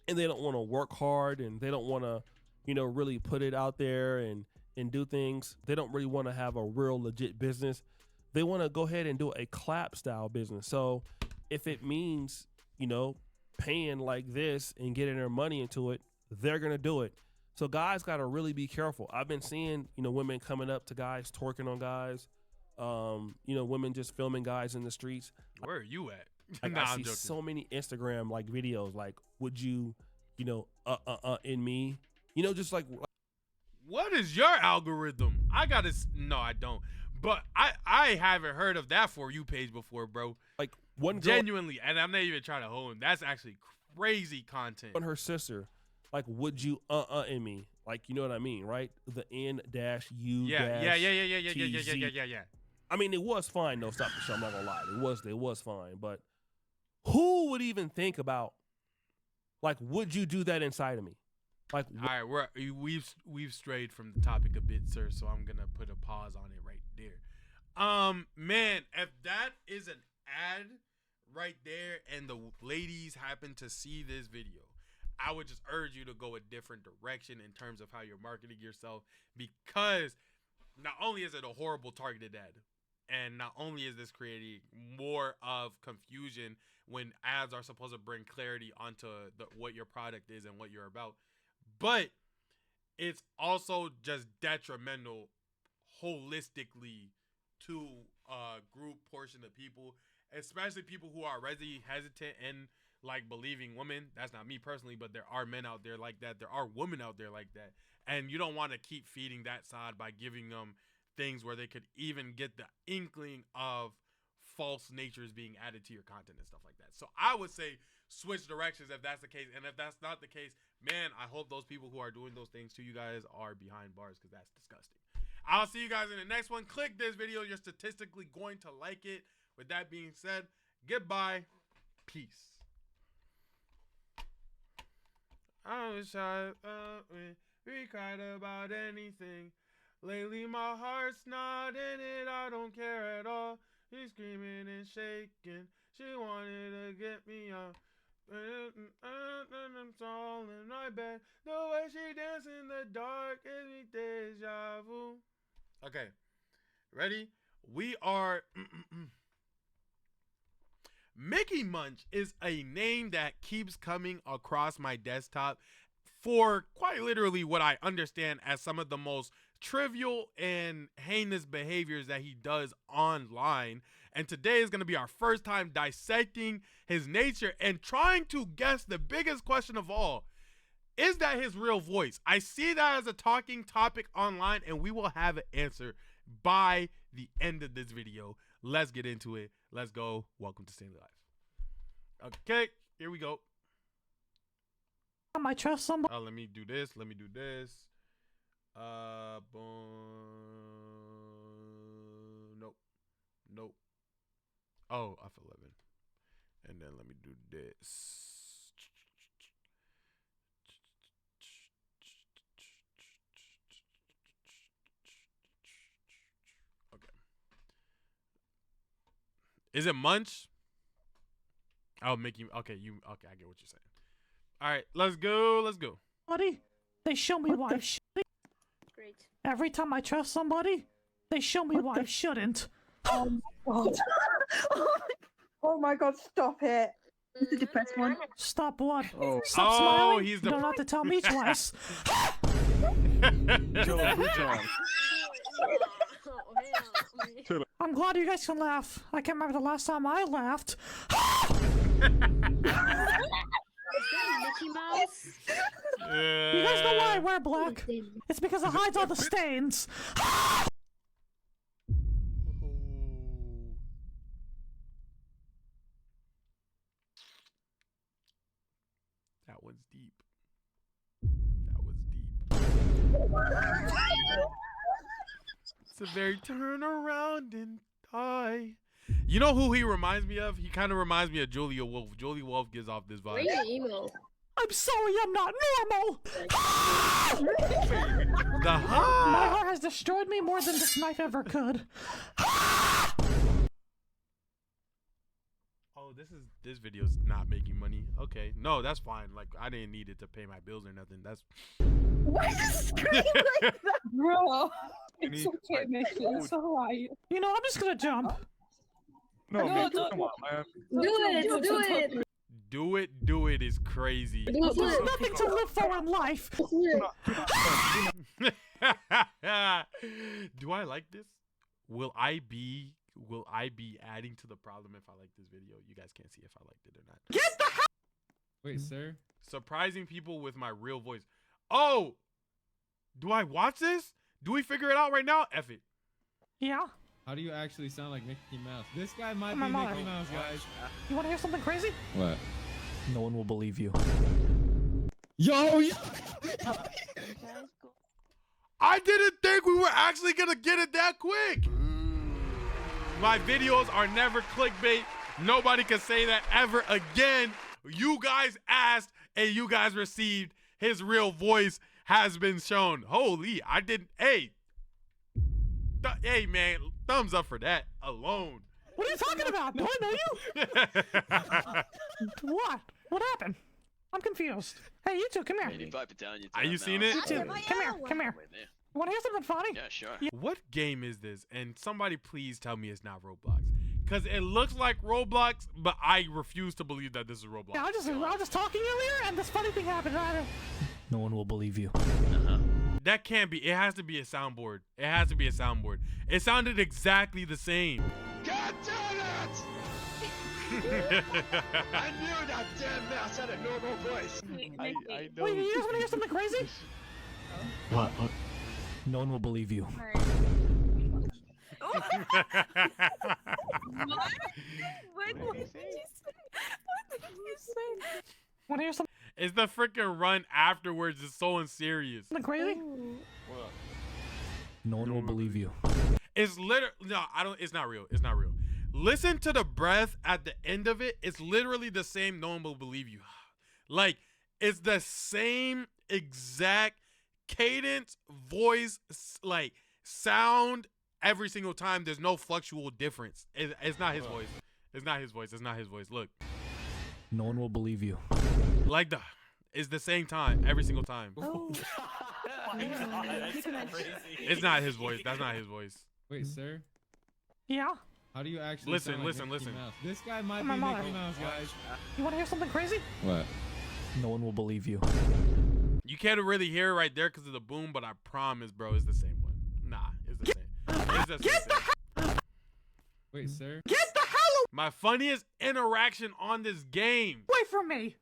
and they don't want to work hard, and they don't want to, you know, really put it out there and do things. They don't really want to have a real legit business. They want to go ahead and do a clap style business. So if it means, you know, paying like this and getting their money into it, they're going to do it. So guys got to really be careful. I've been seeing, you know, women coming up to guys, twerking on guys, you know, women just filming guys in the streets. Where are you at? Like, I see so many Instagram like videos, like, would you, you know, in me, you know, just like. What is your algorithm? No, I don't. But I haven't heard of that For You page before, bro. Like, one girl, genuinely, and I'm not even trying to hold him. That's actually crazy content. On her sister, like, would you in me? Like, you know what I mean, right? The N-U-. Yeah. I mean, it was fine, though. Stop the show. I'm not gonna lie. It was fine. But who would even think about, like, would you do that inside of me? Like, all right, we've strayed from the topic a bit, sir. So I'm gonna put a pause on it right there. Man, if that is an ad right there, and the ladies happen to see this video, I would just urge you to go a different direction in terms of how you're marketing yourself, because not only is it a horrible targeted ad, and not only is this creating more of confusion when ads are supposed to bring clarity onto what your product is and what you're about, but it's also just detrimental holistically to a group portion of people, especially people who are already hesitant and like believing women. That's not me personally, but there are men out there like that. There are women out there like that. And you don't want to keep feeding that side by giving them things where they could even get the inkling of false natures being added to your content and stuff like that. So I would say switch directions if that's the case. And if that's not the case, man, I hope those people who are doing those things to you guys are behind bars, because that's disgusting. I'll see you guys in the next one. Click this video. You're statistically going to like it. With that being said, goodbye. Peace. I wish we cried about anything. Lately my heart's not in it. I don't care at all. She's screaming and shaking. She wanted to get me up. I'm all in my bed. The way she danced in the dark gives me deja vu. Okay, ready? We are Mickey Munch is a name that keeps coming across my desktop for quite literally what I understand as some of the most trivial and heinous behaviors that he does online. And today is going to be our first time dissecting his nature and trying to guess the biggest question of all. Is that his real voice? I see that as a talking topic online, and we will have an answer by the end of this video. Let's get into it. Let's go. Welcome to Stanley Live. Okay, here we go. I trust somebody. Let me do this. Boom. Nope. Oh, F11. And then let me do this. Okay. Is it Munch? Oh, Mickey. Okay, okay, I get what you're saying. All right, let's go. Buddy, they show me why I shouldn't. Great. Every time I trust somebody, they show me why I shouldn't. Oh my god. Oh my god, stop it. This is the depressed one. Stop what? Oh. Stop smiling. He's You don't have to tell me twice. I'm glad you guys can laugh. I can't remember the last time I laughed. Mickey Mouse? You guys know why I wear black? It's because it hides all the stains. That one's deep. It's a very turn around and die. You know who he reminds me of? He kind of reminds me of Julia Wolf. Julia Wolf gives off this vibe. Very emo. I'm sorry, I'm not normal. The My heart has destroyed me more than this knife ever could. Oh, this video's not making money. Okay, no, that's fine. Like, I didn't need it to pay my bills or nothing. That's. Why is it screaming like that, bro? It's okay, Mickey. It's alright. You know, I'm just gonna jump. No, Mickey, come on, man. Do it is crazy. There's nothing to live for in life. Do I like this? Will I be adding to the problem if I like this video? You guys can't see if I liked it or not. Get the hell. Wait, sir. Surprising people with my real voice. Oh, do I watch this? Do we figure it out right now? F it. Yeah. How do you actually sound like Mickey Mouse? This guy might My be mother. Mickey Mouse, guys. You want to hear something crazy? What? No one will believe you. Yo! I didn't think we were actually gonna get it that quick. My videos are never clickbait. Nobody can say that ever again. You guys asked and you guys received. His real voice has been shown. Holy, I didn't. Hey, hey man, thumbs up for that alone. What are you talking about? Do I know you? What? What happened? I'm confused. Hey, you two, come here. Are you seeing it? You two, come here. Want to hear something funny? Yeah, sure. What game is this? And somebody please tell me it's not Roblox. Because it looks like Roblox, but I refuse to believe that this is Roblox. Yeah, I was just talking earlier, and this funny thing happened. No one will believe you. That can't be. It has to be a soundboard. It has to be a soundboard. It sounded exactly the same. God damn it! I knew that damn mouse had a normal voice. I know. Wait, you guys want to hear something crazy? What? No one will believe you. What? What did you say? What Want to hear something It's the freaking run afterwards. It's so unserious. crazy? No one will believe you. It's literally no, I don't. It's not real. It's not real. Listen to the breath at the end of it. It's literally the same. No one will believe you. Like it's the same exact cadence, voice, like sound every single time. There's no fluctual difference. It's not his voice. It's not his voice. It's not his voice. Look. No one will believe you. Like it's the same time every single time. Oh. It's not his voice. That's not his voice. Wait, sir. Yeah? How do you actually listen? sound like Listen. Mickey Mouse? This guy might My be mother. Mickey Mouse, guys. You want to hear something crazy? What? No one will believe you. You can't really hear it right there because of the boom, but I promise, bro, it's the same one. Nah, it's the same. It's the same. Wait, sir. Get the hell My funniest interaction on this game. away from me!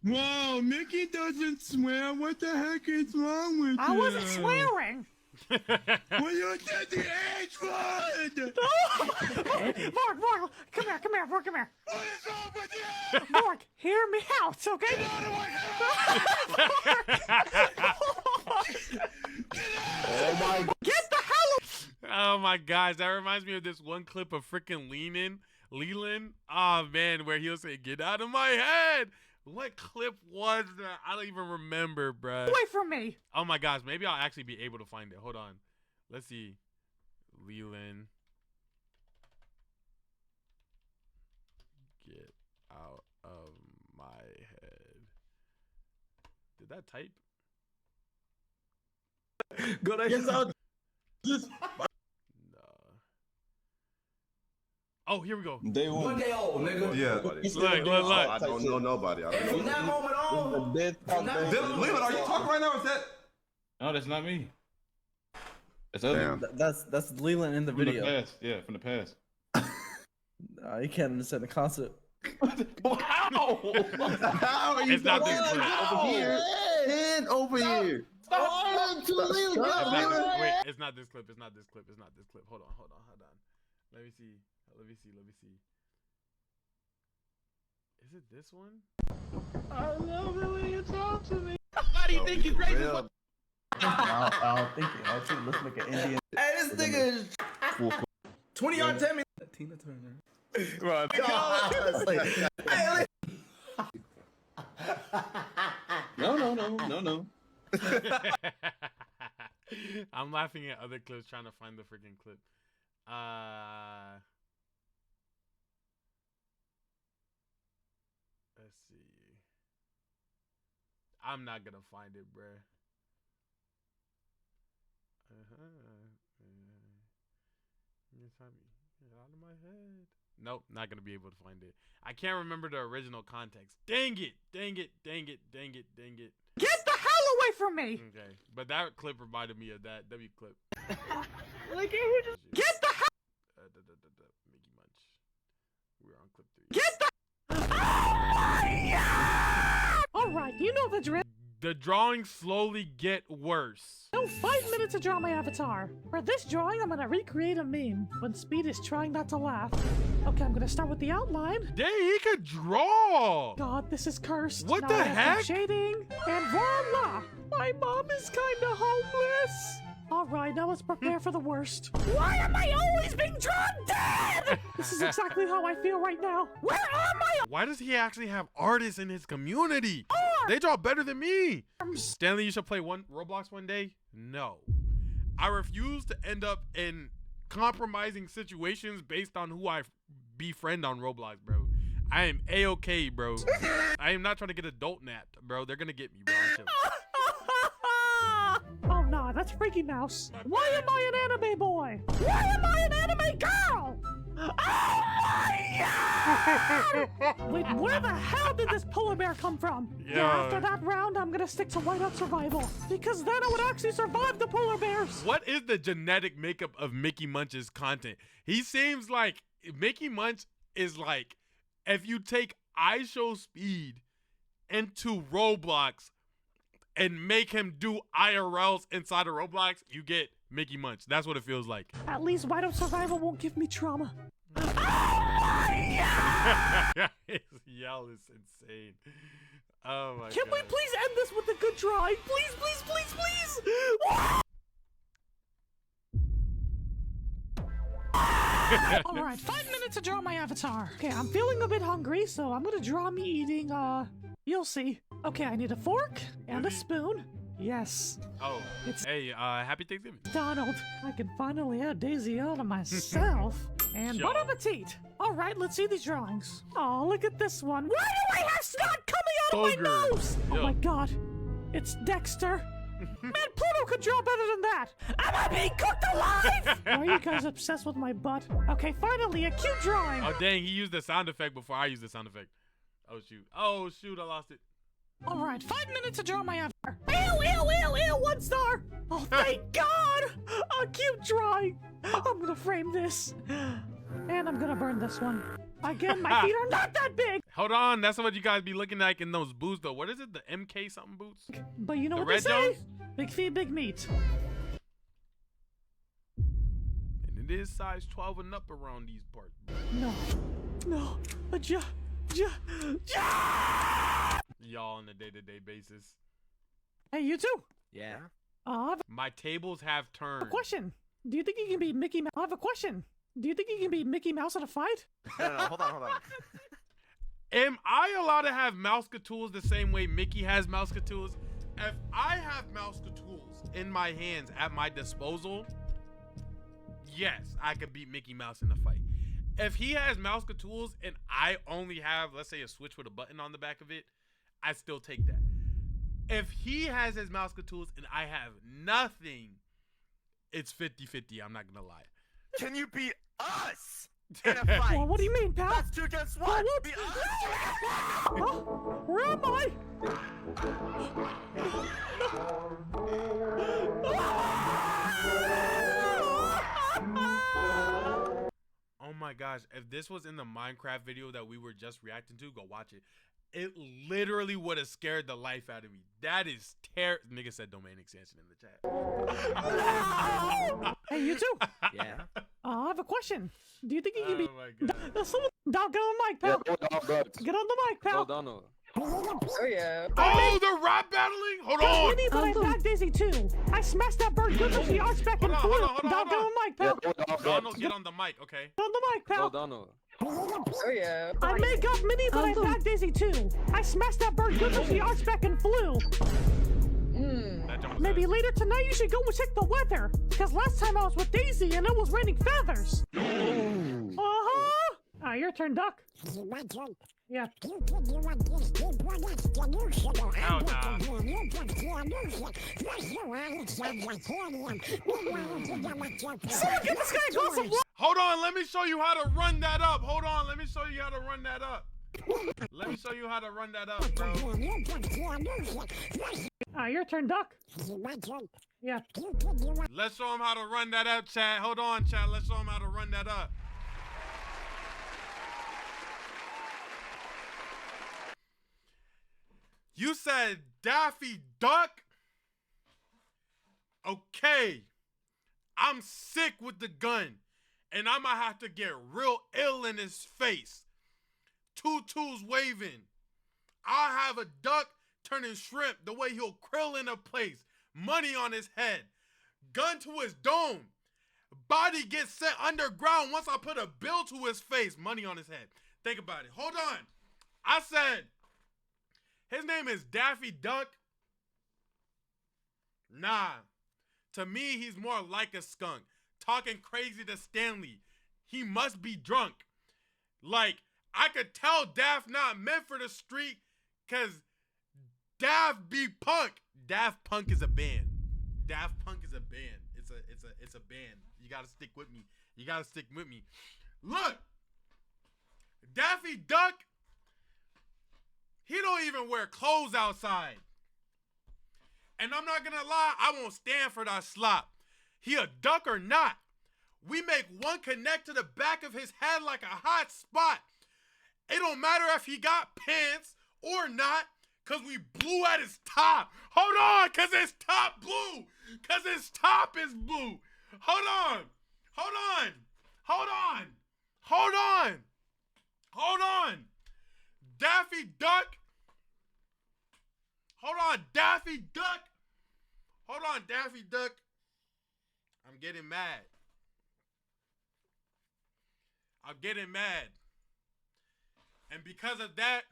Whoa, Mickey doesn't swear. What the heck is wrong with you? I wasn't swearing! Well, you did the H word! Mark, come here, Mark, come here. What is wrong with you? Mark, hear me out, okay? Oh my! Get the hell Oh my gosh, that reminds me of this one clip of freaking Leland. Oh man, where he'll say, "Get out of my head." What clip was that? I don't even remember, bruh. away from me! Oh my gosh, maybe I'll actually be able to find it. Hold on. Let's see. Leland. Get out of my head. Did that type? Go to yes, I'll just. Oh, here we go. Day one day old, nigga. Yeah. Look. I don't know nobody. I don't know. From that moment on. Leland, are you talking right now? Or is that? No, that's not me. That's other. That's Leland in the From video. the past. Yeah, from the past. You can't understand the concept. How? How are you? It's not this clip. Over here. And over here. Wait, it's not this clip. It's not this clip. It's not this clip. Hold on. Let me see. Is it this one? I love it when you talk to me. Why do you think you're crazy? I don't think it. I think it looks like an Indian. Hey, this nigga is 20 yard Tammy. Tina Turner. Right. No. I'm laughing at other clips trying to find the freaking clip. Let's see. I'm not gonna find it, bruh. Get out of my head. Nope, not gonna be able to find it. I can't remember the original context. Dang it. Get the hell away from me! Okay, but that clip reminded me of that W clip. Like, who just get the hell? Mickey Munch. We're on clip 3. Get the. All right, you know the drill. The drawings slowly get worse. No, 5 minutes to draw my avatar. For this drawing, I'm gonna recreate a meme when Speed is trying not to laugh. Okay, I'm gonna start with the outline. Dang, he could draw! God, this is cursed. What Now the I have heck? some shading, and voila! My mom is kinda homeless. All right, now let's prepare for the worst. Why am I always being drawn dead? This is exactly how I feel right now. Where are my Why does he actually have artists in his community? They draw better than me. Stanley, you should play Roblox one day? No. I refuse to end up in compromising situations based on who I befriend on Roblox, bro. I am A-okay, bro. I am not trying to get adult napped, bro. They're gonna get me, bro. I'm chilling. Oh no, that's Freaky Mouse. Why am I an anime boy? Why am I an anime girl? Oh my god! Wait, where the hell did this polar bear come from? Yeah, after that round, I'm gonna stick to whiteout survival. Because then I would actually survive the polar bears. What is the genetic makeup of Mickey Munch's content? He seems like Mickey Munch is like if you take iShowSpeed into Roblox and make him do IRLs inside of Roblox, you get Mickey Munch. That's what it feels like. At least whiteout survival won't give me trauma. Oh my His yell is insane. Oh my god. Can we please end this with a good drawing? Please, please, please, please! Alright, 5 minutes to draw my avatar. Okay, I'm feeling a bit hungry, so I'm gonna draw me eating, you'll see. Okay, I need a fork and a spoon. Yes. Oh, hey, happy Thanksgiving. Donald, I can finally add Daisy on to myself. And bon appetit. Alright, let's see these drawings. Oh, look at this one. Why do I have snot coming out of my nose? Oh my god. It's Dexter. Man, Pluto could draw better than that. Am I being cooked alive? Why are you guys obsessed with my butt? Okay, finally, a cute drawing. Oh, dang, he used the sound effect before I used the sound effect. Oh, shoot. Oh, shoot, I lost it. Alright, 5 minutes to draw my avatar. Ew, ew, ew, ew, 1 star. Oh, thank God. A cute drawing. I'm gonna frame this. And I'm gonna burn this one. Again, my feet are not that big. Hold on, that's what you guys be looking like in those boots, though. What is it? The MK something boots? But you know the what Red they say? Jones? Big feet, big meat. And it is size 12 and up around these parts. No. No. Y'all on a day-to-day basis. Hey, you too. Yeah. My tables have turned. A question. Do you think you can beat Mickey Mouse? I have a question. Do you think you can beat Mickey Mouse in a fight? No, hold on. Am I allowed to have Mousecatools the same way Mickey has Mousecatools? If I have Mousecatools in my hands at my disposal, yes, I could beat Mickey Mouse in a fight. If he has Mousecatools and I only have, let's say, a switch with a button on the back of it, I still take that. If he has his Mousecatools and I have nothing, it's 50-50, I'm not gonna lie. Can you beat us in a fight? Well, what do you mean, pal? That's 2 against 1. Well, Beat us. Huh? Where am I? Oh my gosh, if this was in the Minecraft video that we were just reacting to, go watch it. It literally would have scared the life out of me. That is terrible. Nigga said domain extension in the chat. Hey, you too. Yeah. I have a question. Do you think you can Oh beat... my god. Dog, get on the mic, pal. Get on the mic, pal. Oh yeah. Oh, the rap battling? Hold on. Mini, but I bagged Daisy too. I smashed that bird good when she arched back and flew. Dog, get on the mic, pal. Donald, get on the mic, okay? Get on the mic, pal. Oh yeah. I make up Mini, but I bagged Daisy too. I smashed that bird good when she arched back and flew. Maybe later tonight you should go and check the weather. Because last time I was with Daisy and it was raining feathers. Uh-huh. Your turn, Duck. My turn. Yeah. You want this solution or I Hell want nah. the solution. That's the one that sounds like helium. Someone get this guy a glass of water. Hold on, let me show you how to run that up. Hold on, let me show you how to run that up. Let me show you how to run that up, bro. Your turn, Duck. My turn. Yeah. Let's show him how to run that up, chat. Hold on, chat. Let's show him how to run that up. You said Daffy Duck? Okay. I'm sick with the gun. And I might have to get real ill in his face. Tutu's waving. I'll have a duck turning shrimp the way he'll krill in a place. Money on his head. Gun to his dome. Body gets set underground once I put a bill to his face. Money on his head. Think about it. Hold on. I said, his name is Daffy Duck. Nah. To me, he's more like a skunk. Talking crazy to Stanley. He must be drunk. Like, I could tell Daft not meant for the street because Daft be punk. Daft Punk is a band. Daft Punk is a band. It's a band. You gotta stick with me. You gotta stick with me. Look, Daffy Duck, he don't even wear clothes outside. And I'm not gonna lie, I won't stand for that slop. He a duck or not. We make one connect to the back of his head like a hot spot. It don't matter if he got pants or not, cause we blew at his top. Hold on, cause his top blue. Cause his top is blue. Hold on. Hold on. Hold on. Hold on. Hold on. Daffy Duck. Hold on, Daffy Duck. Hold on, Daffy Duck. I'm getting mad. I'm getting mad. And because of that,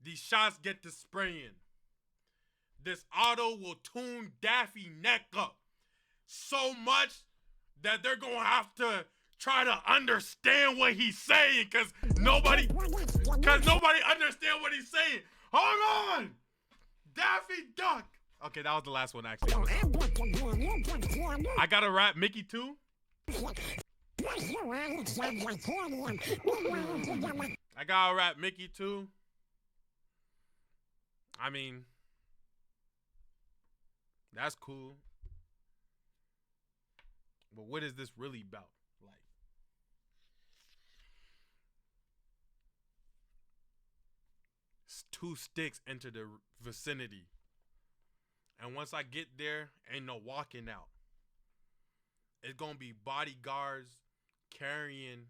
these shots get to spraying. This auto will tune Daffy neck up so much that they're going to have to try to understand what he's saying because nobody understand what he's saying. Hold on. Daffy Duck. Okay, that was the last one, actually. I got to rap Mickey too. I got to rap Mickey too. I mean, that's cool. But what is this really about? Like, two sticks enter the vicinity. And once I get there, ain't no walking out. It's going to be bodyguards carrying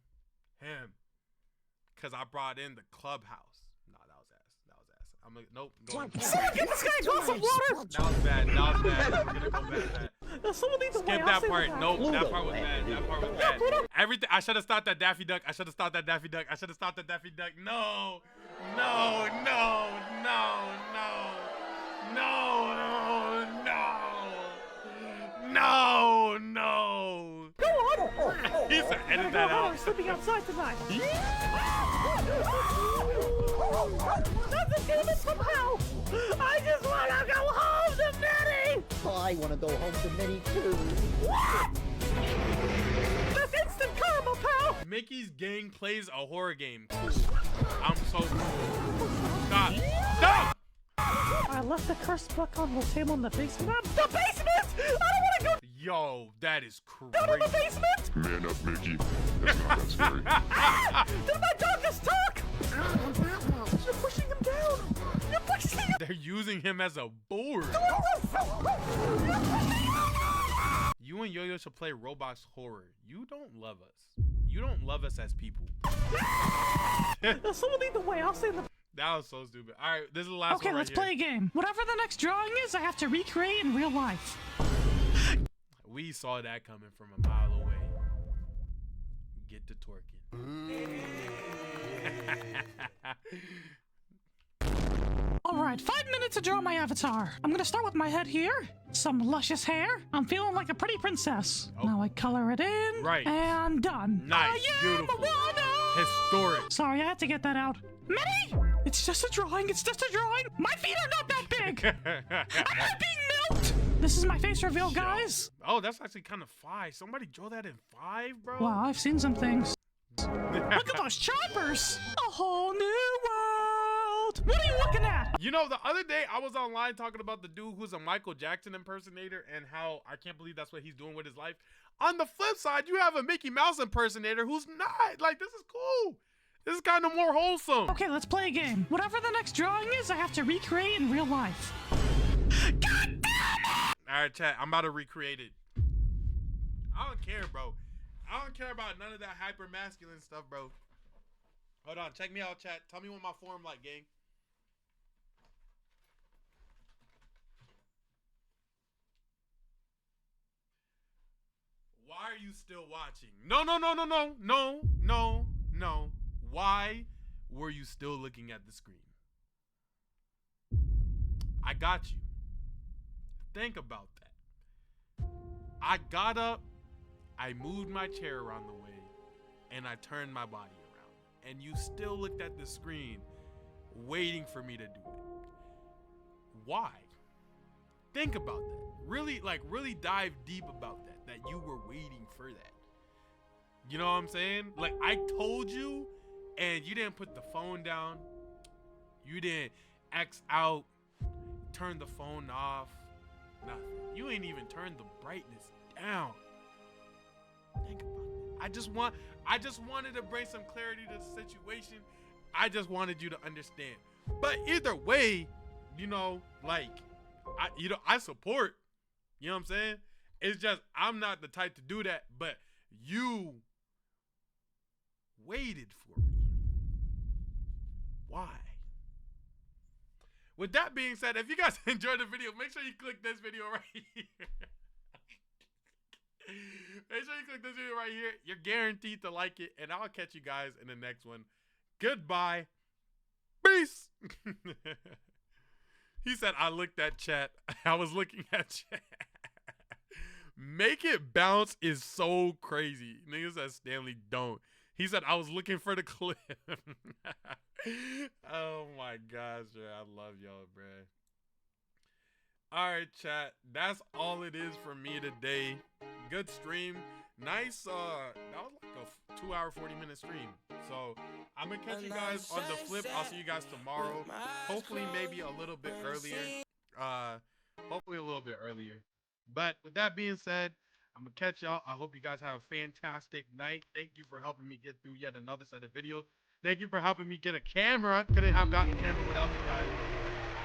him. Because I brought in the clubhouse. Nah, that was ass. That was ass. I'm like, nope. Someone get this guy a glass of water! That was bad. That was bad. I'm going to go back to that. Someone needs a Skip that part. Nope, that part was bad. That part was bad. Everything. I should have stopped at Daffy Duck. I should have stopped at Daffy Duck. I should have stopped at Daffy Duck. No. No, no, no, no. No, no, no. No, no. Go on! He said, edit that out. I'm sleeping outside tonight. Nothing came in somehow. I just want to go home to Minnie. I want to go home to Minnie too. What? That's instant karma, pal. Mickey's gang plays a horror game. Cool. I'm so cool. Stop. Stop. I left the cursed book on the table in the basement. The basement! I don't want to go. Yo, that is crazy. Go to the basement! Man up, Mickey. That's not that scary. Did my dog just talk? You're pushing him down. You're pushing him. They're using him as a board. You and Yo-Yo should play Roblox horror. You don't love us. You don't love us as people. Someone lead the way. I'll say the. That was so stupid. All right, this is the last one. Okay, let's play a game. Whatever the next drawing is, I have to recreate in real life. We saw that coming from a mile away. Get to twerking. Alright, 5 minutes to draw my avatar. I'm gonna start with my head here. Some luscious hair. I'm feeling like a pretty princess. Oh. Now I color it in. Right. And done. Nice. Beautiful. Historic. Sorry, I had to get that out. Minnie! It's just a drawing. It's just a drawing. My feet are not that big. I'm not being milked. This is my face reveal, guys. Oh, that's actually kind of 5. Somebody draw that in 5, bro? Wow, I've seen some things. Look at those choppers. A whole new world. What are you looking at? You know, the other day I was online talking about the dude who's a Michael Jackson impersonator and how I can't believe that's what he's doing with his life. On the flip side, you have a Mickey Mouse impersonator who's not. Like, this is cool. This is kind of more wholesome. Okay, let's play a game. Whatever the next drawing is, I have to recreate in real life. God damn it! All right, chat. I'm about to recreate it. I don't care, bro. I don't care about none of that hyper masculine stuff, bro. Hold on. Check me out, chat. Tell me what my form like, gang. Why are you still watching? No, no, no, no, no, no, no, no. Why were you still looking at the screen? I got you. Think about that. I got up, I moved my chair around the way, and I turned my body around. And you still looked at the screen, waiting for me to do it. Why? Think about that. Really, really dive deep about that. That you were waiting for that. You know what I'm saying? Like, I told you, and you didn't put the phone down. You didn't X out, turn the phone off, nothing. You ain't even turned the brightness down. Think about it. I just wanted to bring some clarity to the situation. I just wanted you to understand. But either way, you know, like, I support. You know what I'm saying? It's just, I'm not the type to do that, but you waited for me. Why? With that being said, if you guys enjoyed the video, make sure you click this video right here. Make sure you click this video right here. You're guaranteed to like it, and I'll catch you guys in the next one. Goodbye. Peace. He said, I looked at chat. I was looking at chat. Make it bounce is so crazy. Nigga said, Stanley, don't. He said, I was looking for the clip. Oh my gosh, bro. I love y'all, bro. All right, chat. That's all it is for me today. Good stream. Nice. That was like a 2 hour, 40-minute stream. So I'm gonna catch you guys on the flip. I'll see you guys tomorrow. Hopefully, maybe a little bit earlier. Hopefully a little bit earlier. But with that being said, I'm gonna catch y'all. I hope you guys have a fantastic night. Thank you for helping me get through yet another set of videos. Thank you for helping me get a camera. Couldn't have gotten a camera without you guys.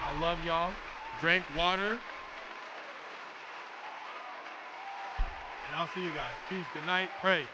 I love y'all. Drink water. And I'll see you guys. Peace. Good night. Pray.